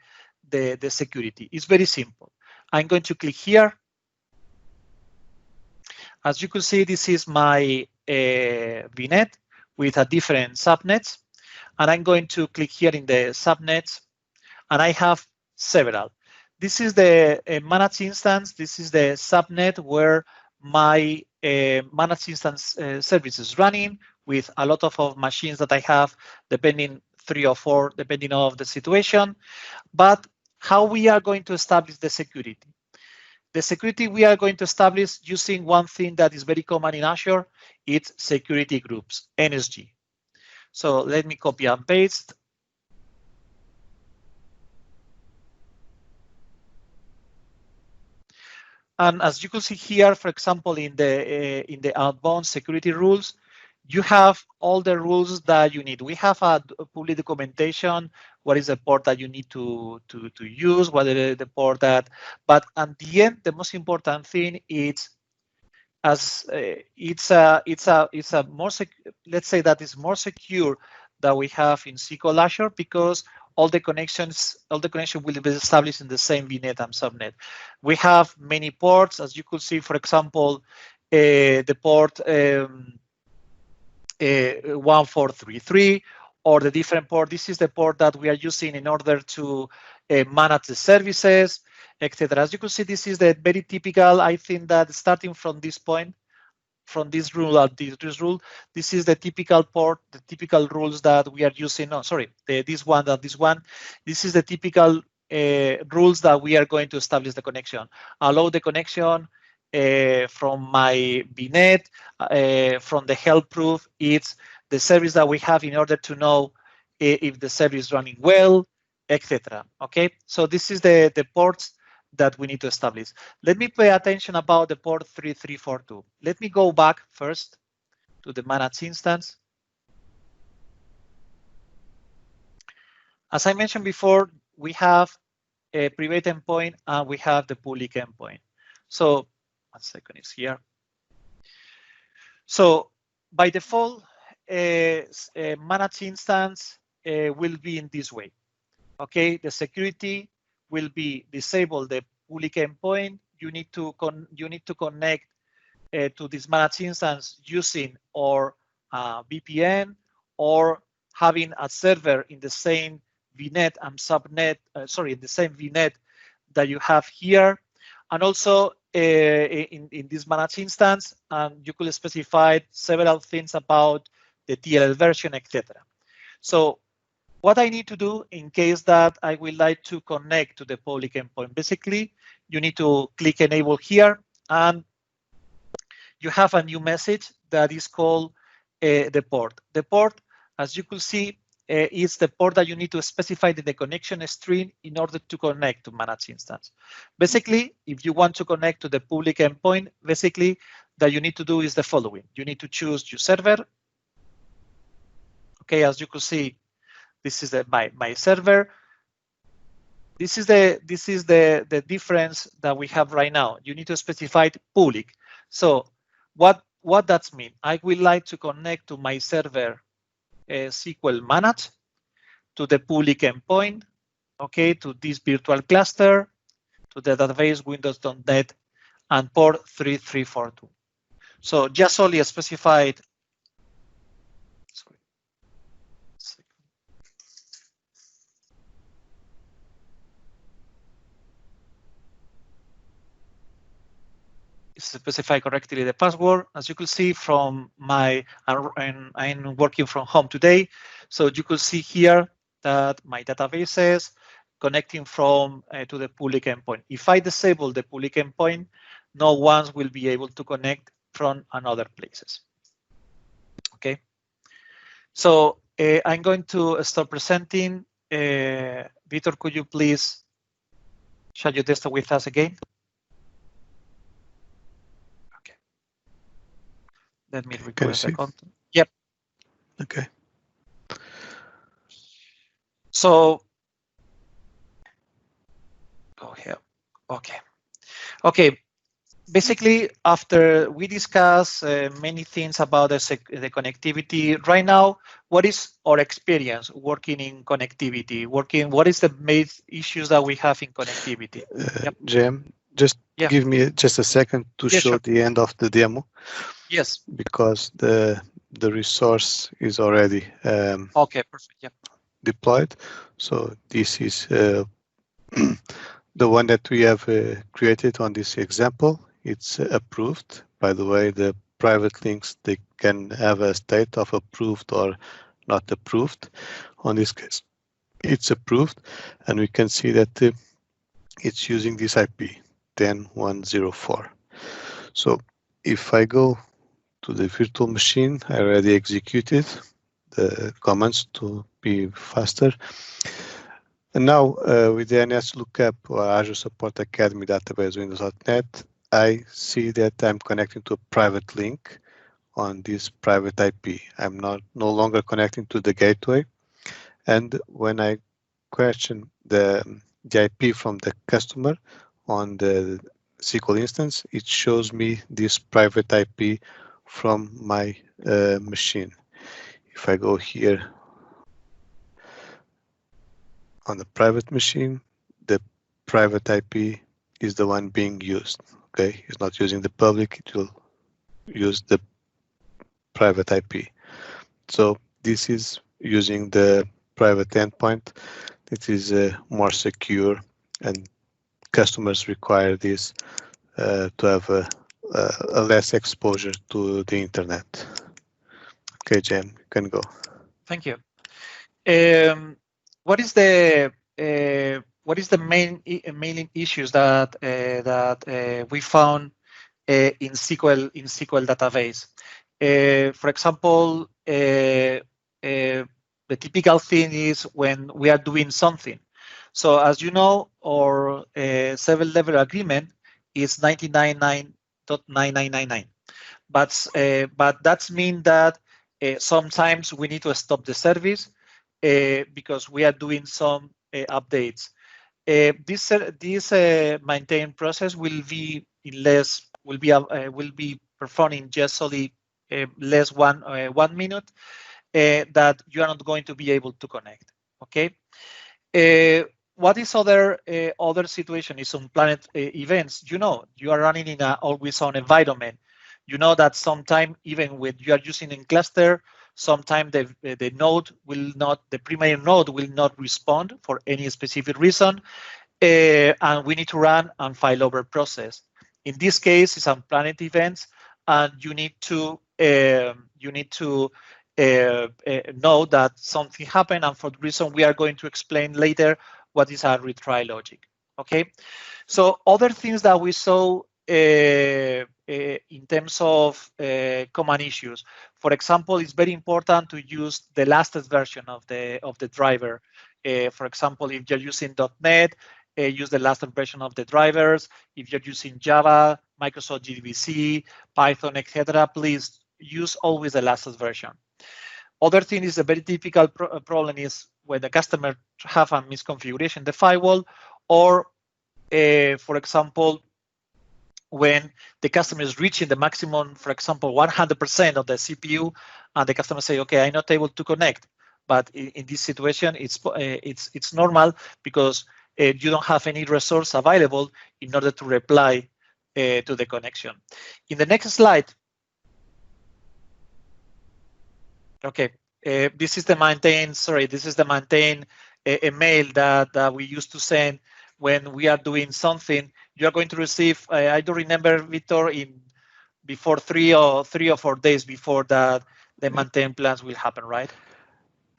S2: security. It's very simple. I'm going to click here. As you can see, this is my VNet with a different subnets. And I'm going to click here in the subnets. And I have several. This is the managed instance. This is the subnet where my managed instance service is running with a lot of machines that I have, depending 3 or 4, depending on the situation. But how we are going to establish the security? The security we are going to establish using one thing that is very common in Azure. It's security groups, NSG. So let me copy and paste. And as you can see here, for example, in the outbound security rules, you have all the rules that you need. We have a public documentation. What is the port that you need to use? What is the port that? But at the end, the most important thing is, as it's a more let's say that is more secure that we have in SQL Azure, because all the connection will be established in the same VNet and subnet. We have many ports, as you could see, for example, the port 1433 or the different port. This is the port that we are using in order to manage the services, etc. As you can see, this is the very typical. I think that starting from this point, from this rule and this rule, this is the typical port, the typical rules that we are using. No, sorry, this one and this one. This is the typical rules that we are going to establish the connection. Allow the connection from my VNet, from the help proof. It's the service that we have in order to know if the service is running well, etc. Okay, so this is the ports that we need to establish. Let me pay attention about the port 3342. Let me go back first to the managed instance. As I mentioned before, we have a private endpoint and we have the public endpoint. So 1 second, is here. So by default, managed instance will be in this way. Okay, the security will be disable the public endpoint. You need to connect to this managed instance using or VPN or having a server in the same VNet and subnet. In the same VNet that you have here, and also in this managed instance, you could specify several things about the TLL version, etc. So what I need to do in case that I would like to connect to the public endpoint, basically, you need to click enable here, and you have a new message that is called the port. The port, as you could see, is the port that you need to specify in the connection string in order to connect to managed instance. Basically, if you want to connect to the public endpoint, basically, that you need to do is the following. You need to choose your server. Okay, as you could see, this is my server. This is the difference that we have right now. You need to specify public. So what that means? I would like to connect to my server SQL managed to the public endpoint, okay, to this virtual cluster, to the database Windows.net and port 3342. So just only specified. Specify correctly the password. As you could see from my, I'm working from home today. So you could see here that my database is connecting from to the public endpoint. If I disable the public endpoint, no one will be able to connect from another places. Okay. So I'm going to start presenting. Vitor, could you please share your desktop with us again? Let me request the content. Yep.
S1: Okay.
S2: So go here. Okay. Okay. Basically, after we discuss many things about the connectivity, right now, what is our experience working in connectivity? What is the main issues that we have in connectivity?
S1: Yep. Jem, just give me just a second to show
S2: sure.
S1: the end of the demo.
S2: Yes.
S1: Because the resource is already
S2: okay, perfect. Yeah.
S1: Deployed. So this is the one that we have created on this example. It's approved. By the way, the private links, they can have a state of approved or not approved. On this case, it's approved, and we can see that it's using this IP 10.104. So if I go to the virtual machine, I already executed the commands to be faster. And now with the AZUGPT or Azure Support Academy database Windows.net, I see that I'm connecting to a private link on this private IP. I'm no longer connecting to the gateway. And when I question the IP from the customer on the SQL instance, it shows me this private IP from my machine. If I go here on the private machine, the private IP is the one being used. Okay, it's not using the public, it will use the private IP. So this is using the private endpoint. It is more secure, and customers require this to have a less exposure to the internet. Okay, Jem, you can go.
S2: Thank you. What is the main issues that we found in SQL database? For example, the typical thing is when we are doing something. So as you know, our 7-level agreement is 99.9999. But that means that sometimes we need to stop the service because we are doing some updates. This maintain process will be performed in just only less 1 minute that you are not going to be able to connect. Okay. What is other situation is unplanned events. You know, you are running in an always-on environment. You know that sometime even when you are using in cluster, sometime the node will not, the primary node will not respond for any specific reason, and we need to run and failover process. In this case, it's unplanned events, and you need to know that something happened, and for the reason we are going to explain later what is a retry logic. Okay, so other things that we saw in terms of common issues. For example, it's very important to use the latest version of the driver. For example, if you're using .NET, use the latest version of the drivers. If you're using Java, Microsoft JDBC, Python, etc., please use always the latest version. Other thing is a very typical problem is when the customer have a misconfiguration in the firewall, or for example, when the customer is reaching the maximum, for example, 100% of the CPU, and the customer say, okay, I'm not able to connect. But in this situation, it's normal because you don't have any resource available in order to reply to the connection. In the next slide, okay, this is the maintain. Sorry, this is the maintain email that we used to send when we are doing something. You are going to receive. I don't remember, Vitor, before 3 or 4 days before that the maintain plans will happen, right?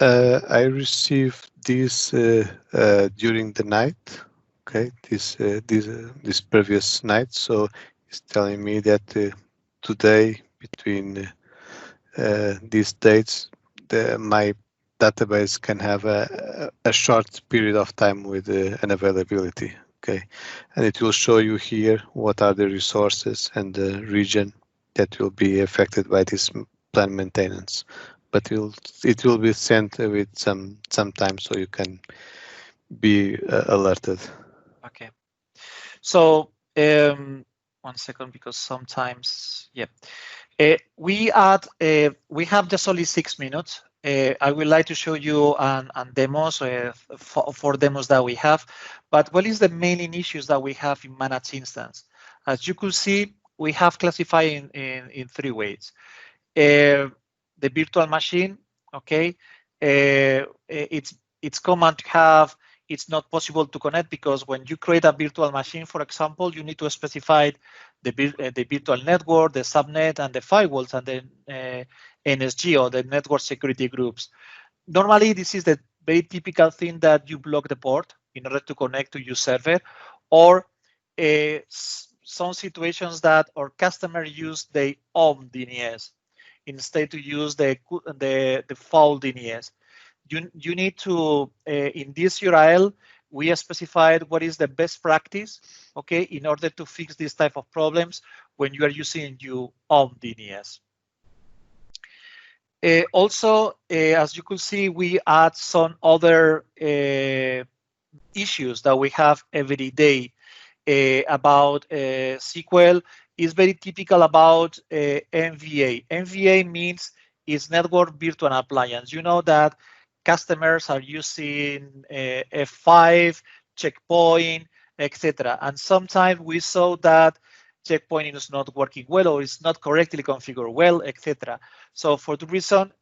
S1: I received this during the night. Okay, this previous night. So it's telling me that today between these dates, my database can have a short period of time with an availability. Okay, and it will show you here what are the resources and the region that will be affected by this plan maintenance. But it will be sent with some time, so you can be alerted.
S2: Okay. So 1 second, because sometimes, yeah. We have just only 6 minutes. I would like to show you an demos, 4 demos that we have. But what is the main issues that we have in managed instance? As you could see, we have classified in 3 ways. The virtual machine, okay, it's common to have. It's not possible to connect because when you create a virtual machine, for example, you need to specify the virtual network, the subnet, and the firewalls, and the NSG, or the network security groups. Normally, this is the very typical thing that you block the port in order to connect to your server, or some situations that our customer use their own DNS instead to use the default DNS. You need to, in this URL, we specified what is the best practice, okay, in order to fix this type of problems when you are using your own DNS. Also, as you could see, we add some other issues that we have every day about SQL. Is very typical about NVA. NVA means is network virtual appliance. You know that customers are using F5, Checkpoint, etc. And sometimes we saw that Checkpoint is not working well, or is not correctly configured well, etc. So for the reason,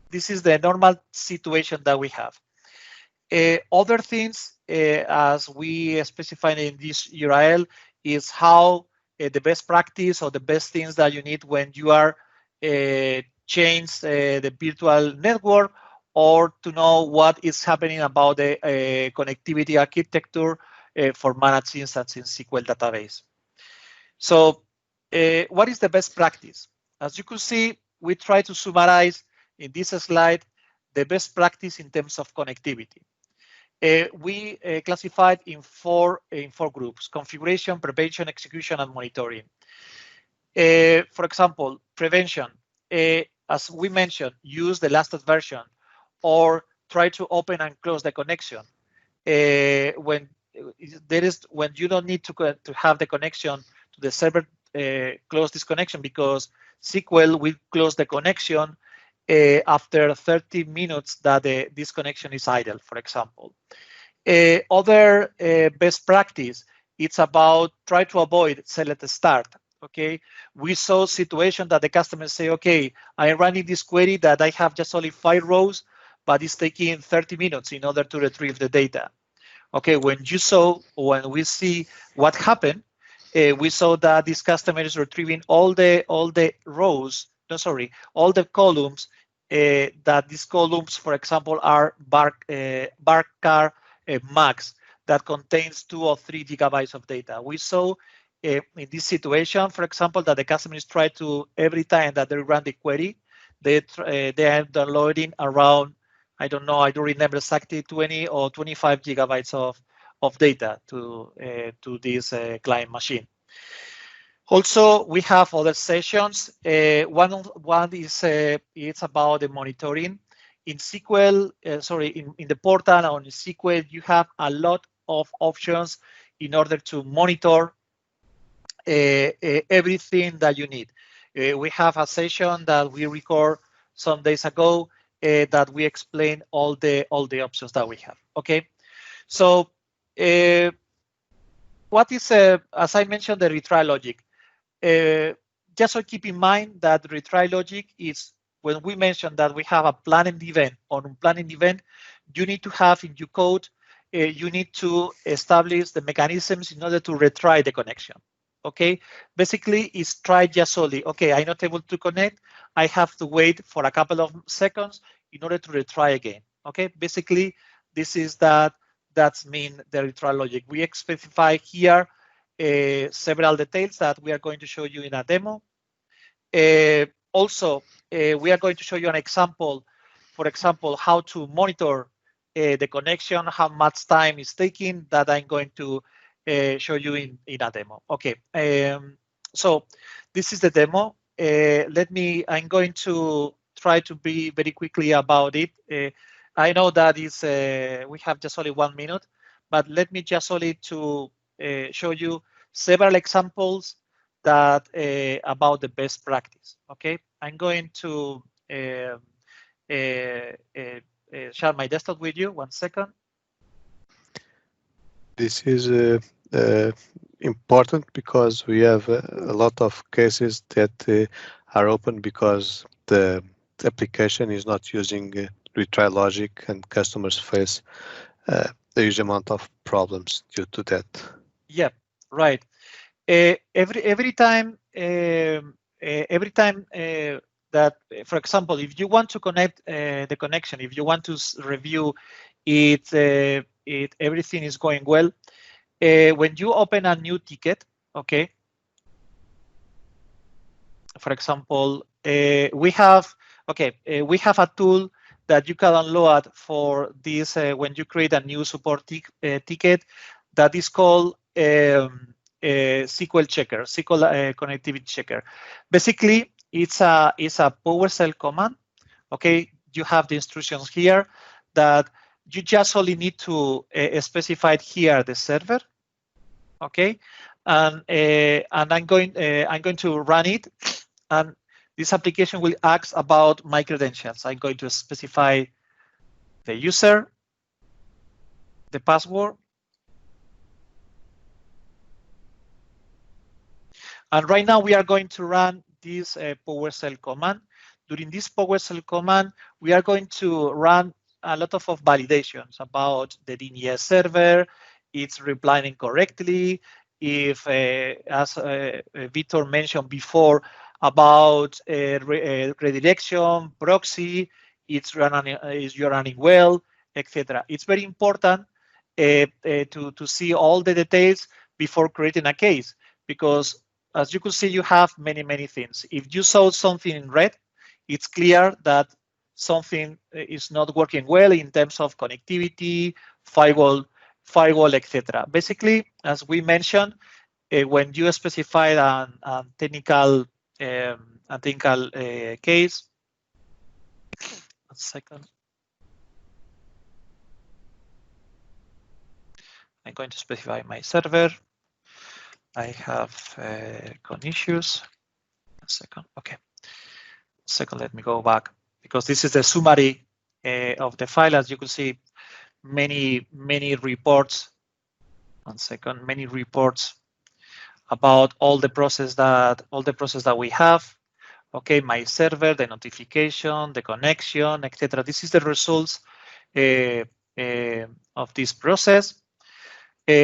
S2: this is the normal situation that we have. Other things, as we specified in this URL, is how the best practice or the best things that you need when you are change the virtual network, or to know what is happening about the connectivity architecture for managed instance in SQL database. So what is the best practice? As you can see, we try to summarize in this slide the best practice in terms of connectivity. we classified in four groups: configuration, prevention, execution, and monitoring. For example, prevention, as we mentioned, use the latest version or try to open and close the connection. When you don't need to have the connection to the server, close this connection, because SQL will close the connection after 30 minutes that this connection is idle, for example. Other best practice, it's about try to avoid select start. Okay, we saw situation that the customers say, okay, I'm running this query that I have just only 5 rows, but it's taking 30 minutes in order to retrieve the data. Okay, when we see what happened, we saw that this customer is retrieving all the rows, all the columns, that these columns, for example, are bar max that contains 2 or 3 gigabytes of data. We saw in this situation, for example, that the customers try to, every time that they run the query, they are downloading around, I don't know, I don't remember exactly, 20 or 25 gigabytes of data to this client machine. Also, we have other sessions. One is it's about the monitoring. In SQL, in the portal on SQL, you have a lot of options in order to monitor everything that you need. We have a session that we record some days ago that we explain all the options that we have. Okay, so what is as I mentioned, the retry logic. Just so keep in mind that retry logic is when we mention that we have a planned event or unplanned event, you need to have in your code, you need to establish the mechanisms in order to retry the connection. Okay, basically it's try just only, okay, I'm not able to connect, I have to wait for a couple of seconds in order to retry again. Okay, basically this is that's mean the retry logic. We specify here several details that we are going to show you in a demo. Also, we are going to show you an example, for example, how to monitor the connection, how much time is taking, that I'm going to show you in a demo. Okay, so this is the demo. I'm going to try to be very quickly about it. I know that is we have just only 1 minute, but let me just only to show you several examples that about the best practice. Okay, I'm going to share my desktop with you. 1 second.
S1: This is important because we have a lot of cases that are open because the application is not using retry logic, and customers face a huge amount of problems due to that.
S2: Yeah, right. Every time that, for example, if you want to connect the connection, if you want to review it, everything is going well. When you open a new ticket, okay. For example, we have a tool that you can download for this when you create a new support ticket that is called SQL checker, SQL connectivity checker. Basically, it's a PowerShell command. Okay, you have the instructions here that you just only need to specify here the server. Okay, and I'm going to run it, and this application will ask about my credentials. I'm going to specify the user, the password, and right now we are going to run this PowerShell command. During this PowerShell command, we are going to run a lot of validations about the DNS server, it's replying correctly, if, as Vitor mentioned before, about redirection, proxy, you're running well, etc. It's very important to see all the details before creating a case, because as you can see, you have many things. If you saw something in red, it's clear that something is not working well in terms of connectivity, firewall, etc. Basically, as we mentioned, when you specify a technical case, 1 second. I'm going to specify my server. I have con issues. 1 second. Okay. Second, let me go back because this is the summary of the file. As you can see, many reports. 1 second. Many reports about all the process that we have. Okay, my server, the notification, the connection, etc. This is the results of this process.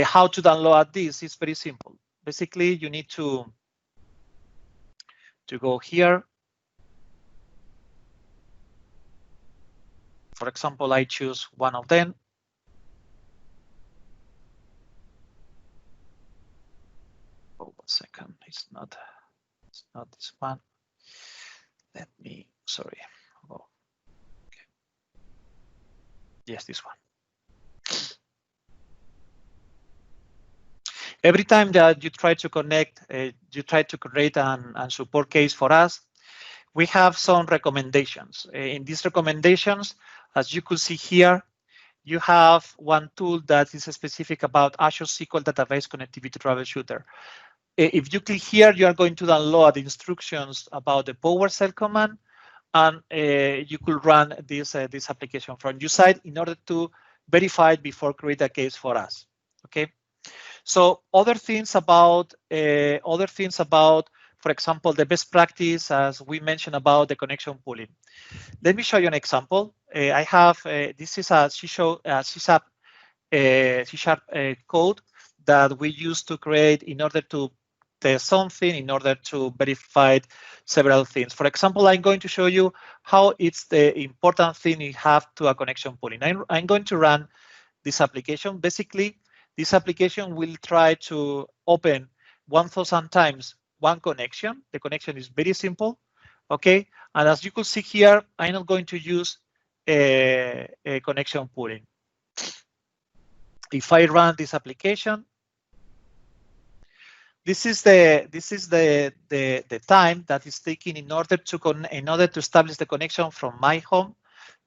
S2: How to download this is very simple. Basically, you need to go here. For example, I choose one of them. Oh, 1 second. It's not this one. Let me, sorry. Oh, okay. Yes, this one. Every time that you try to connect, you try to create a support case for us, we have some recommendations. In these recommendations, as you could see here, you have one tool that is specific about Azure SQL Database Connectivity Troubleshooter. If you click here, you are going to download the instructions about the PowerShell command, and you could run this application from your side in order to verify it before create a case for us. Okay. So other things about, for example, the best practice, as we mentioned about the connection pooling. Let me show you an example. I have this is a C# code that we use to create in order to test something, in order to verify several things. For example, I'm going to show you how it's the important thing you have to a connection pooling. I'm going to run this application. Basically, this application will try to open 1,000 times one connection. The connection is very simple, okay? And as you can see here, I'm not going to use a connection pooling. If I run this application, this is the time that is taken in order to establish the connection from my home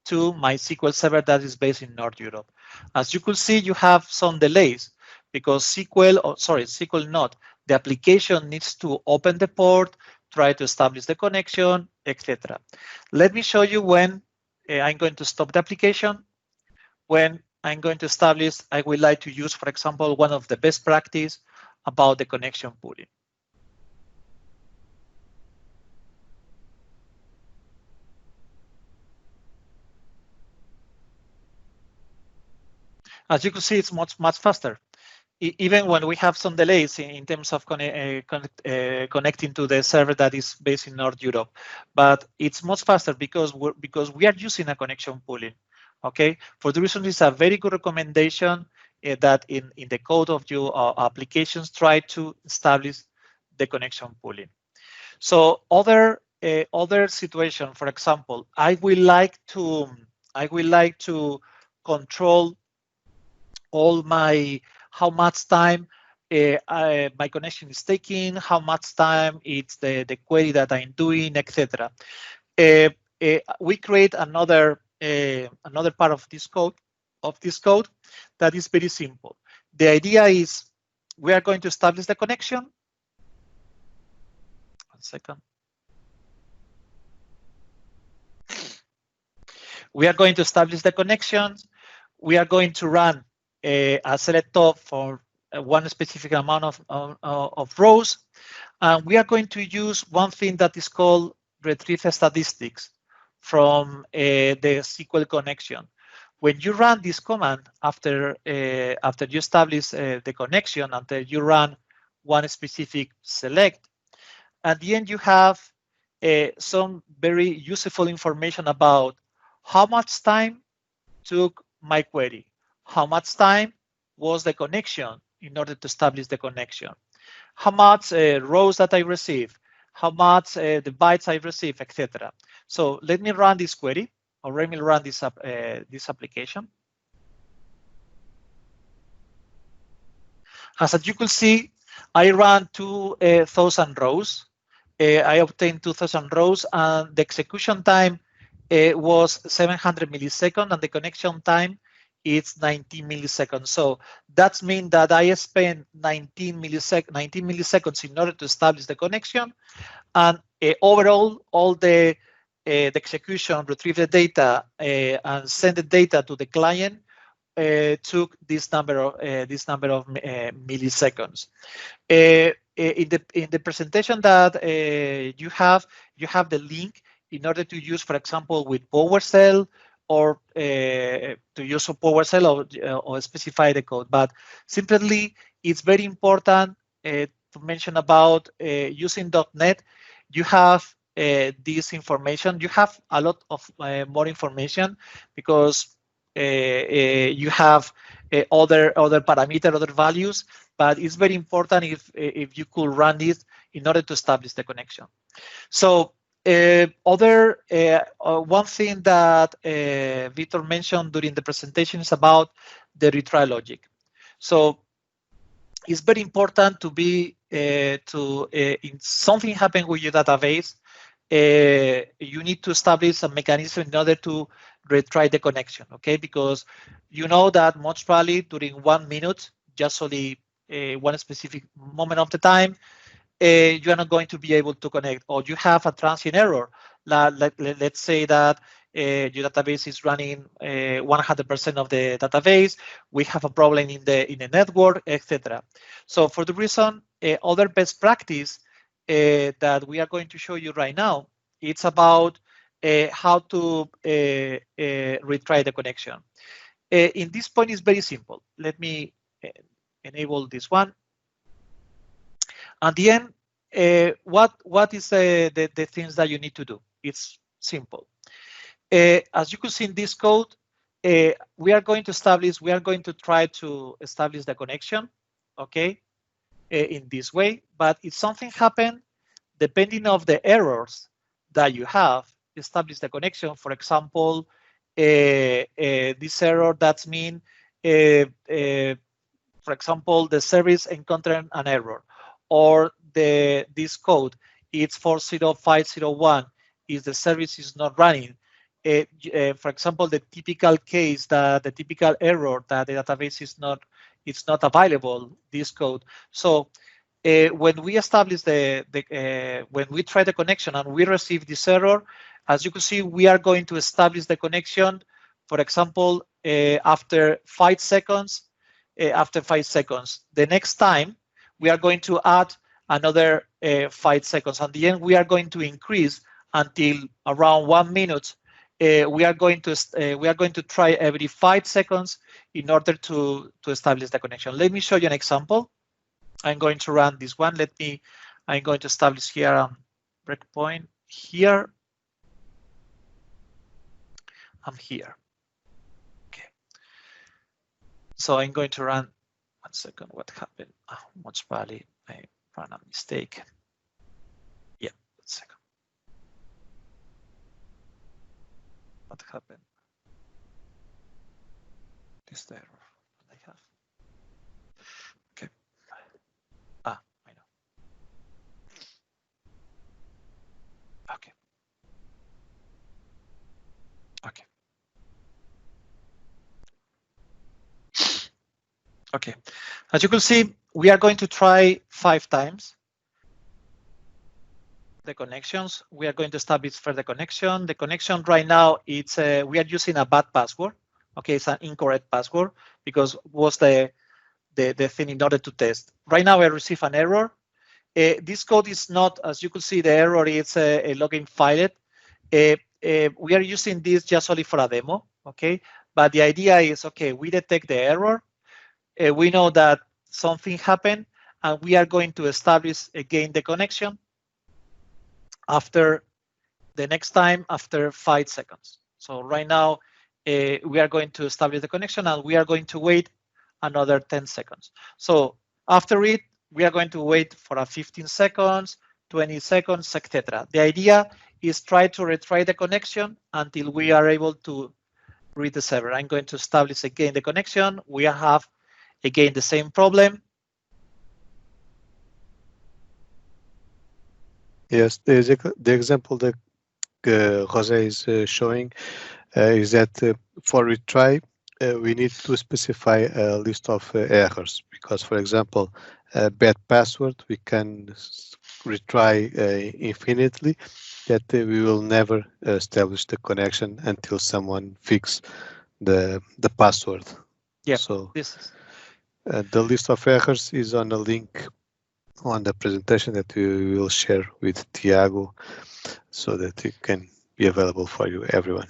S2: to my SQL Server that is based in North Europe. As you could see, you have some delays because SQL not. The application needs to open the port, try to establish the connection, etc. Let me show you when I'm going to stop the application. When I'm going to establish, I would like to use, for example, one of the best practice about the connection pooling. As you can see, it's much faster. Even when we have some delays in terms of connecting to the server that is based in North Europe, but it's much faster because we are using a connection pooling. Okay, for the reason it's a very good recommendation that in the code of your applications try to establish the connection pooling. So other situation, for example, I would like to control all how much time my connection is taking, how much time it's the query that I'm doing, etc. We create another part of this code that is very simple. The idea is we are going to establish the connection. 1 second. We are going to establish the connections. We are going to run a select of for one specific amount of rows. And we are going to use one thing that is called retrieve statistics from the SQL connection. When you run this command, after you establish the connection, after you run one specific select, at the end you have some very useful information about how much time took my query, how much time was the connection in order to establish the connection, how much rows that I received, how much the bytes I received, etc. So let me run this query, or let me run this application. As you could see, I ran 2,000 rows. I obtained 2,000 rows, and the execution time was 700 milliseconds, and the connection time is 19 milliseconds. So that means that I spent 19 milliseconds in order to establish the connection, and overall, all the execution, retrieve the data, and send the data to the client took this number of milliseconds. In the presentation that you have the link in order to use, for example, with PowerShell, or to use a PowerShell, or specify the code. But simply, it's very important to mention about using .NET. You have this information. You have a lot of more information, because you have other parameter, other values, but it's very important if you could run this in order to establish the connection. So one thing that Vitor mentioned during the presentation is about the retry logic. So it's very important to be in something happen with your database, you need to establish a mechanism in order to retry the connection, okay? Because you know that most probably during 1 minute, just only one specific moment of the time, you are not going to be able to connect, or you have a transient error. Let's say that your database is running 100% of the database. We have a problem in the network, etc. So for the reason, other best practice that we are going to show you right now, it's about how to retry the connection. In this point, is very simple. Let me enable this one. At the end, what is the things that you need to do? It's simple. As you can see in this code, we are going to try to establish the connection, okay, in this way. But if something happens, depending of the errors that you have, establish the connection. For example, this error, that's mean, for example, the service encountered an error, or this code, it's 40501, is the service is not running. For example, the typical case, the typical error that the database is not available, this code. So when we establish when we try the connection and we receive this error, as you can see, we are going to establish the connection. For example, after 5 seconds, the next time we are going to add another 5 seconds. At the end, we are going to increase until around 1 minute. We are going to try every 5 seconds in order to establish the connection. Let me show you an example. I'm going to run this one. I'm going to establish here a breakpoint here. I'm here. Okay. So I'm going to run. 1 second. What happened? Oh, most probably I ran a mistake. Yeah. 1 second. What happened? This the error I have. Okay. I know. Okay. Okay. Okay. As you can see, we are going to try 5 times the connections. We are going to establish further connection. The connection right now, it's we are using a bad password. Okay, it's an incorrect password because was the thing in order to test. Right now, I receive an error. This code is not, as you can see, the error is a login file. We are using this just only for a demo. Okay, but the idea is, okay, we detect the error. We know that something happened, and we are going to establish again the connection after the next time after 5 seconds. So right now, we are going to establish the connection, and we are going to wait another 10 seconds. So after it, we are going to wait for a 15 seconds, 20 seconds, etc. The idea is try to retry the connection until we are able to read the server. I'm going to establish again the connection. We have again the same problem.
S1: Yes, the example that Jose is showing is that for retry, we need to specify a list of errors because, for example, a bad password, we can retry infinitely, that we will never establish the connection until someone fix the password.
S2: Yeah,
S1: so
S2: this is.
S1: the list of errors is on a link on the presentation that we will share with Tiago so that it can be available for you, everyone.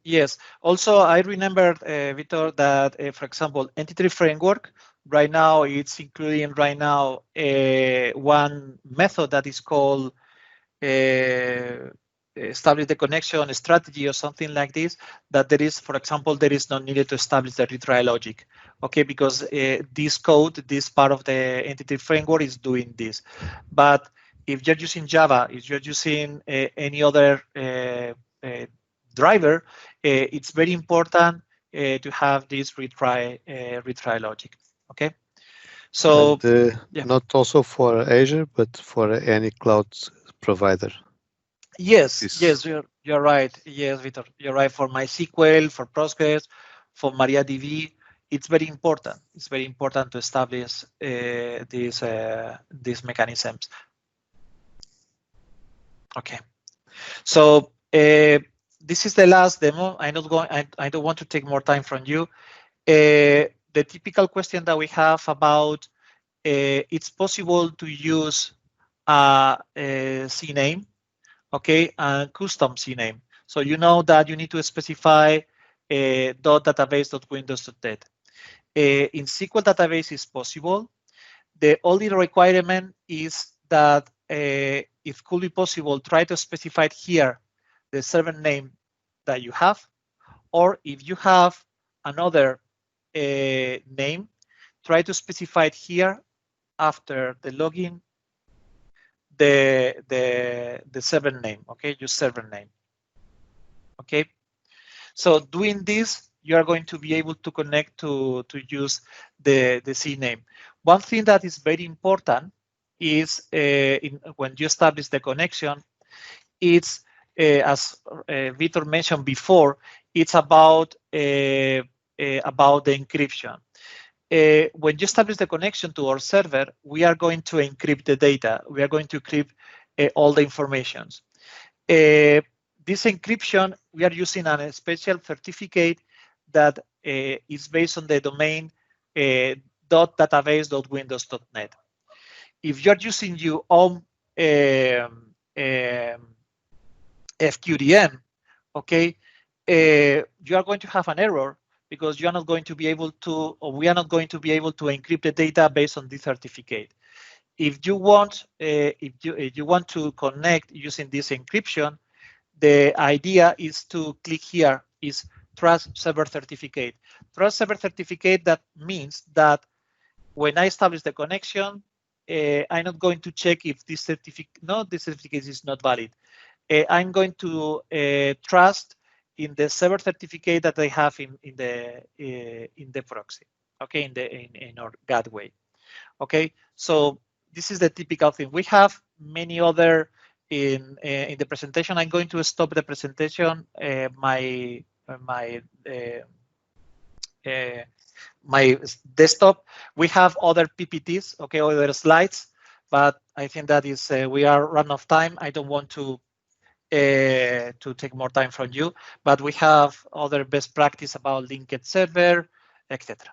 S2: Yes. Also, I remember, Vitor, that, for example, Entity Framework, right now, it's including right now one method that is called establish the connection strategy or something like this, that there is, for example, there is no needed to establish the retry logic, okay, because this code, this part of the entity framework is doing this. But if you're using Java, if you're using any other driver, it's very important to have this retry logic, okay? So,
S1: and,
S2: yeah.
S1: not also for Azure, but for any cloud provider.
S2: Yes, you're right. Yes, Vitor, you're right. For MySQL, for Postgres, for MariaDB, it's very important. It's very important to establish these mechanisms. Okay, so this is the last demo. I don't want to take more time from you. The typical question that we have about it's possible to use a CNAME, okay, and custom CNAME. So you know that you need to specify .database.windows.net. In SQL database is possible. The only requirement is that if could be possible, try to specify here the server name that you have, or if you have another name, try to specify it here after the login the server name, okay, your server name, okay. So doing this, you are going to be able to connect to use the CNAME. One thing that is very important is when you establish the connection, it's as Vitor mentioned before, it's about the encryption. When you establish the connection to our server, we are going to encrypt the data. We are going to encrypt all the informations. This encryption, we are using a special certificate that is based on the domain .database.windows.net. If you're using your own FQDN, okay, you are going to have an error because you are not going to be able to, or we are not going to be able to encrypt the data based on this certificate. If you want, if you want to connect using this encryption, the idea is to click here is Trust Server Certificate. Trust Server Certificate, that means that when I establish the connection, I'm not going to check if this certificate, no, this certificate is not valid. I'm going to trust in the server certificate that I have in the proxy, okay, in our gateway, okay. So this is the typical thing. We have many other in the presentation. I'm going to stop the presentation. My desktop. We have other PPTs, okay, other slides, but I think that is we are run of time. I don't want to take more time from you, but we have other best practice about linked server, etc.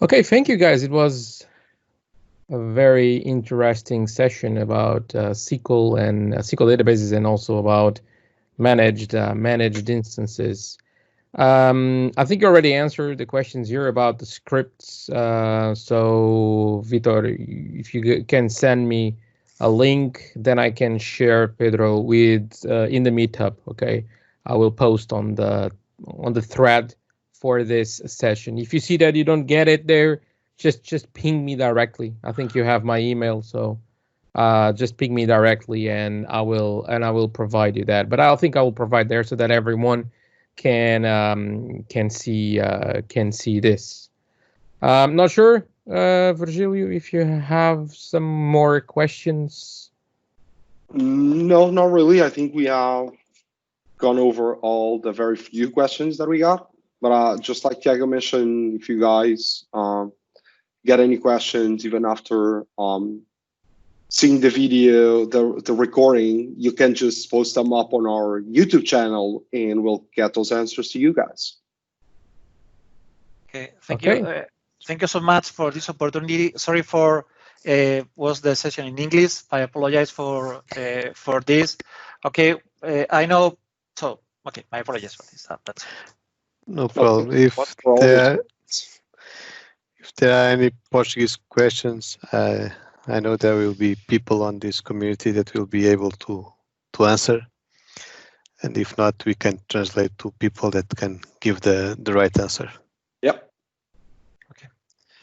S3: Okay, thank you guys. It was a very interesting session about SQL and SQL databases, and also about managed instances. I think you already answered the questions here about the scripts. So Vitor, if you can send me a link, then I can share Pedro with in the meetup. Okay, I will post on the thread for this session. If you see that you don't get it there, just ping me directly. I think you have my email, so just ping me directly, and I will provide you that. But I think I will provide there so that everyone can see this. I'm not sure, Virgilio, if you have some more questions.
S4: No, not really. I think we have gone over all the very few questions that we got. But just like Thiago mentioned, if you guys get any questions, even after seeing the video, the recording, you can just post them up on our YouTube channel and we'll get those answers to you guys.
S2: Okay, thank you. Thank you so much for this opportunity. Sorry for was the session in English. I apologize for this. Okay, I know. So okay, my apologies for this. That's
S1: no problem. If there are any Portuguese questions, I know there will be people on this community that will be able to answer. And if not, we can translate to people that can give the right answer.